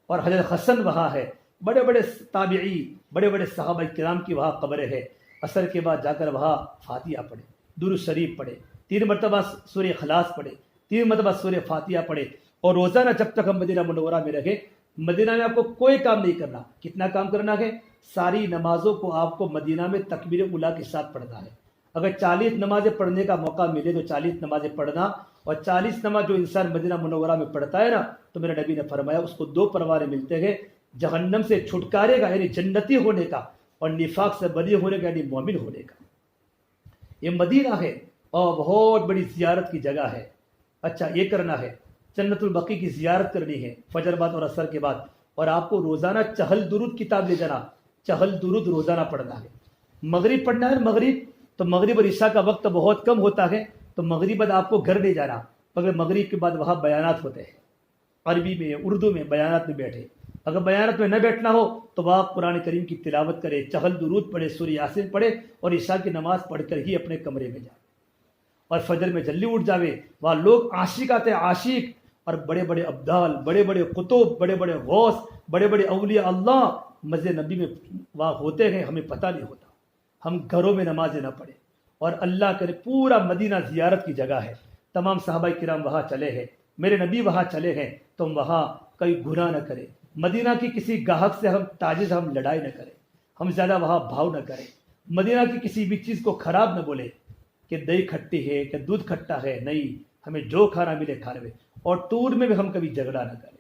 اور حضرت حسن وہاں ہے. بڑے بڑے تابعی، بڑے بڑے صحابہ کرام کی وہاں قبریں ہیں. عصر کے بعد جا کر وہاں فاتحہ پڑھے، درود شریف پڑھے، 3 مرتبہ سورہ اخلاص پڑھے، 3 مرتبہ سورہ فاتحہ پڑھے. اور روزانہ جب تک ہم مدینہ منورہ میں رہے، مدینہ میں آپ کو کوئی کام نہیں کرنا. کتنا کام کرنا ہے، ساری نمازوں کو آپ کو مدینہ میں تکبیر اولیٰ کے ساتھ پڑھنا ہے. اگر 40 نمازیں پڑھنے کا موقع ملے تو 40 نمازیں پڑھنا. اور 40 نماز جو انسان مدینہ منورہ میں پڑھتا ہے نا، تو میرے نبی نے فرمایا اس کو 2 پروارے ملتے ہیں، جہنم سے چھٹکارے کا یعنی جنتی ہونے کا، اور نفاق سے بری ہونے کا یعنی مومن ہونے کا. یہ مدینہ ہے اور بہت بڑی زیارت کی جگہ ہے. اچھا، یہ کرنا ہے، جنت البقیع کی زیارت کرنی ہے فجر بعد اور عصر کے بعد. اور آپ کو روزانہ چہل درود کتاب لے جانا، چہل درود روزانہ پڑھنا ہے. مغرب پڑھنا ہے، مغرب تو مغرب اور عشاء کا وقت بعد کم ہوتا ہے، تو مغرب بعد آپ کو گھر لے جانا. مگر مغرب کے بعد وہاں بیانات ہوتے ہیں، عربی میں اردو میں بیانات میں بیٹھے. اگر بیانات میں نہ بیٹھنا ہو تو وہ آپ قرآن کریم کی تلاوت کرے، چہل درود پڑھے، سورہ یاسین پڑھے، اور عشاء کی نماز پڑھ کر ہی اپنے کمرے میں جائے. اور فجر میں جلدی اٹھ جاوے. وہاں لوگ عاشق آتے ہیں، عاشق، اور بڑے بڑے ابدال، بڑے بڑے قطب، بڑے بڑے غوث، بڑے بڑے اولیاء اللہ مسجد نبی میں وہاں ہوتے ہیں، ہمیں پتہ نہیں ہوتا. ہم گھروں میں نمازیں نہ پڑھیں. اور اللہ کرے پورا مدینہ زیارت کی جگہ ہے. تمام صحابہ کرام وہاں چلے ہیں، میرے نبی وہاں چلے ہیں، تو ہم وہاں کوئی گناہ نہ کریں. مدینہ کی کسی گاہک سے ہم تاجر ہم لڑائی نہ کریں، ہم زیادہ وہاں بھاؤ نہ کریں. مدینہ کی کسی بھی چیز کو خراب نہ بولے کہ دہی کھٹی ہے کہ دودھ کھٹا ہے. نہیں، ہمیں جو کھانا ملے کھا لیں. اور ٹور میں بھی ہم کبھی جھگڑا نہ کریں.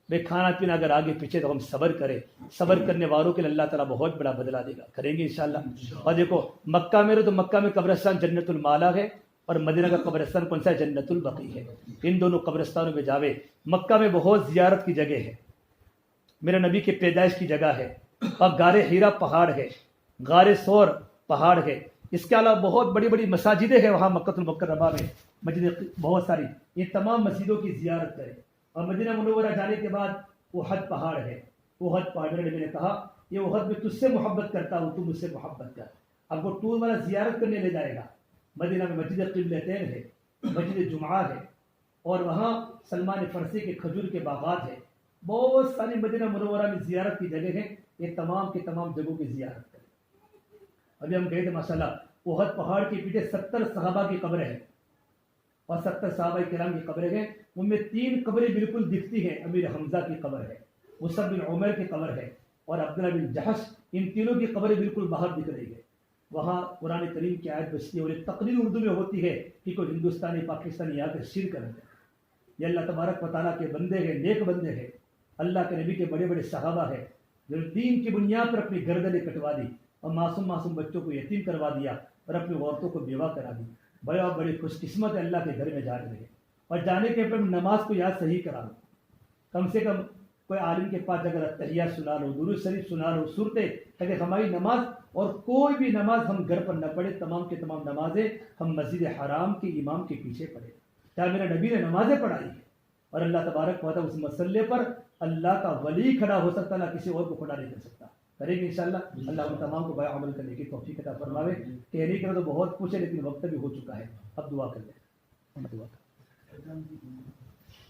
بھائی کھانا پینا اگر آگے پیچھے تو ہم صبر کریں. صبر کرنے والوں کے لیے اللہ تعالیٰ بہت بڑا بدلہ دے گا، کریں گے انشاءاللہ. اور دیکھو مکہ میں تو مکہ میں قبرستان جنت المالا ہے، اور مدینہ کا قبرستان کون سا ہے، جنت البقیع ہے. ان دونوں قبرستانوں میں جاوے. مکہ میں بہت زیارت کی جگہ ہے، میرے نبی کے پیدائش کی جگہ ہے، اور غار حیرہ پہاڑ ہے، غار ثور پہاڑ ہے. اس کے علاوہ بہت بڑی بڑی مساجدیں ہیں وہاں مکہ المکرمہ میں، مسجد بہت ساری. یہ تمام مسجدوں کی زیارت کریں. اور مدینہ منورہ جانے کے بعد احد پہاڑ ہے. احد پہاڑ میرے نبی نے کہا، یہ احد میں تجھ سے محبت کرتا ہوں، تو مجھ سے محبت کر. اب وہ ٹور والا زیارت کرنے لے جائے گا. مدینہ میں مسجد قبلتین ہے، مسجد جمعہ ہے، اور وہاں سلمان فرسی کے کھجور کے باغات ہیں. بہت ساری مدینہ منورہ میں زیارت کی جگہ ہیں. یہ تمام کے تمام جگہوں کی زیارت کریں. ابھی ہم گئے تھے ماشاءاللہ، احد پہاڑ کے پیچھے 70 صحابہ کی قبریں ہیں، اور 70 صحابہ کرام کی قبریں ہیں. ان میں 3 قبریں بالکل دکھتی ہیں. امیر حمزہ کی قبر ہے، مصعب بن عمر کی قبر ہے، اور عبداللہ بن جحش. ان تینوں کی قبریں بالکل باہر دکھ رہی ہے. وہاں قرآن کریم کی آیت بچتی ہے، اور ایک تقریر اردو میں ہوتی ہے کہ کوئی ہندوستانی پاکستانی آ کر شرک کر دے. یہ اللہ تبارک و تعالیٰ کے بندے ہیں، نیک بندے ہیں. اللہ کے نبی کے بڑے بڑے صحابہ ہیں جو دین کی بنیاد پر اپنی گردنیں کٹوا دی، اور معصوم بچوں کو یتیم کروا دیا، اور اپنی عورتوں کو بیوہ کرا دی. بڑے خوش قسمت اللہ کے گھر میں جا رہے ہیں. اور جانے کے پر نماز کو یاد صحیح کرا لو. کم سے کم کوئی عالم کے پاس اگر تحیات سنا لو، درود شریف سنا لو، صورتیں، تاکہ ہماری نماز اور کوئی بھی نماز ہم گھر پر نہ پڑھے، تمام کے تمام نمازیں ہم مسجد حرام کے امام کے پیچھے پڑھیں. کیا میرے نبی نے نمازیں پڑھائی ہیں، اور اللہ تبارک و تعالیٰ اس مسئلے پر اللہ کا ولی کھڑا ہو سکتا، نہ کسی اور کو کھڑا نہیں کر سکتا. کریں گے انشاءاللہ. اللہ ہم تمام کو بایا عمل کرنے کی توفیق عطا فرماوے. کہنے کے تو بہت کچھ ہے، لیکن وقت بھی ہو چکا ہے. اب دعا کر لیں. دعا کر.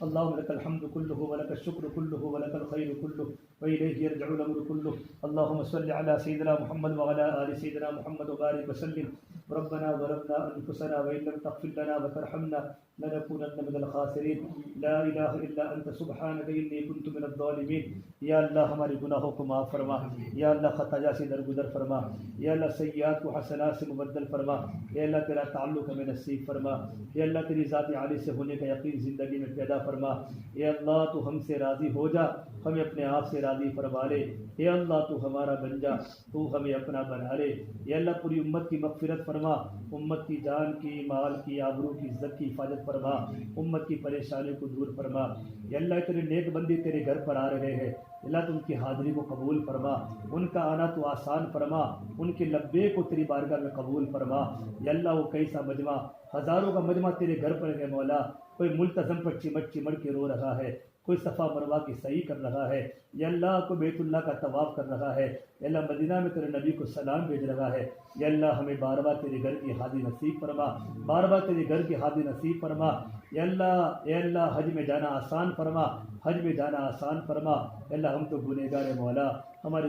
اللهم لك الحمد كله ولك الشكر كله ولك الخير كله وإليه يرجع الأمر كله. اللهم صل على سيدنا محمد وعلى آل سيدنا محمد وبارك وسلم. ربنا ظلمنا أنفسنا وإن لم تغفر لنا وترحمنا لنكونن من الخاسرين. لا إله إلا أنت سبحانك إني كنت من الظالمين. یا اللہ ہمارے گناہوں کو معاف فرما، یا اللہ خطایا سے درگزر فرما، یا اللہ سیئات کو حسنات سے مبدل فرما، یا اللہ تیرا تعلق ہمیں نصیب فرما، یا اللہ تیری ذات عالی سے ہونے کا یقین زندگی میں پیدا فرما. یا اللہ تو ہم سے راضی ہو جا، ہمیں اپنے آپ سے راضی فرما لے. یا اللہ تو ہمارا بن جا، تو ہمیں اپنا بنا لے. یا اللہ پوری امت کی مغفرت فرما، امت کی جان کی، مال کی، آبرو کی، عزت کی حفاظت فرما، امت کی پریشانی کو دور فرما. یا اللہ تیرے نیک بندے تیرے گھر پر آ رہے ہیں، اللہ تو ان کی حاضری کو قبول فرما، ان کا آنا تو آسان فرما، ان کے لبے کو تیری بارگاہ میں قبول فرما. یا اللہ وہ کیسا مجمع، ہزاروں کا مجمع تیرے گھر پر ہے مولا. کوئی ملتزم پر چمٹ چمٹ کے رو رہا ہے، کوئی صفا مروہ کی صحیح کر رہا ہے، یا اللہ کوئی بیت اللہ کا طواف کر رہا ہے، یا اللہ مدینہ میں تیرے نبی کو سلام بھیج رہا ہے. یا اللہ ہمیں بار بار تیرے گھر کی حاضری نصیب فرما، بار بار تیرے گھر کی حاضری نصیب فرما. یا اللہ حج میں جانا آسان فرما، حج میں جانا آسان فرما. یا اللہ ہم تو گنہگار مولا، ہمارے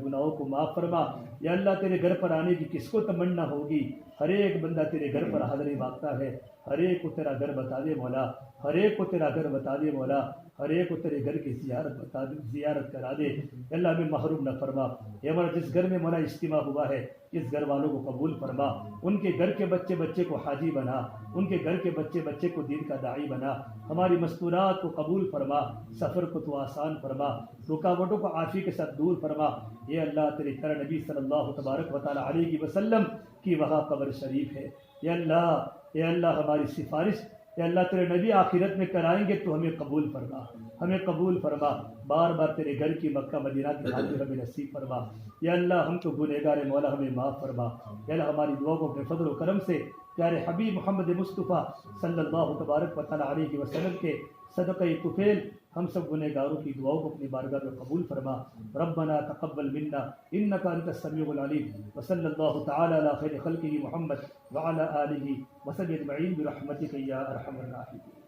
گناہوں کو معاف فرما. یا اللہ تیرے گھر پر آنے کی کس کو تمنا ہوگی، ہر ایک بندہ تیرے گھر پر حاضری مانگتا ہے. ہر ایک کو تیرا گھر بتا دے مولا، ہر ایک کو تیرا گھر بتا دے مولا، ہر ایک کو تیرے گھر کی زیارت کرا دے. اللہ ہمیں محروم نہ فرما. یا مولا جس گھر میں مولا اجتماع ہوا ہے، اس گھر والوں کو قبول فرما، ان کے گھر کے بچے کو حاجی بنا، ان کے گھر کے بچے کو دین کا داعی بنا. ہماری مستورات کو قبول فرما، سفر کو تو آسان فرما، رکاوٹوں کو عافی کے ساتھ دور فرما. یہ اللہ تیرے پیارے نبی صلی اللہ تبارک و تعالی علیہ وسلم کی وہاں قبر شریف ہے. یا اللہ ہماری سفارش یا اللہ تیرے نبی آخرت میں کرائیں گے تو ہمیں قبول فرما، ہمیں قبول فرما. بار بار تیرے گھر کی مکہ مدینہ کی حاضری ہمیں نصیب فرما. یا اللہ ہم تو گنہگار مولا، ہمیں معاف فرما. یا اللہ ہماری دعاؤں کو اپنے فضل و کرم سے پیارے حبیب محمد مصطفیٰ صلی اللہ تبارک و تعالی علیہ وسلم کے صدقہ طفیل ہم سب گنہگاروں کی دعاؤں کو اپنی بارگاہ میں قبول فرما. ربنا تقبل منا انك انت السميع العليم وصلى الله تعالى على خير خلقه محمد وعلى آله وصحبه اجمعين برحمتك يا ارحم الراحمين.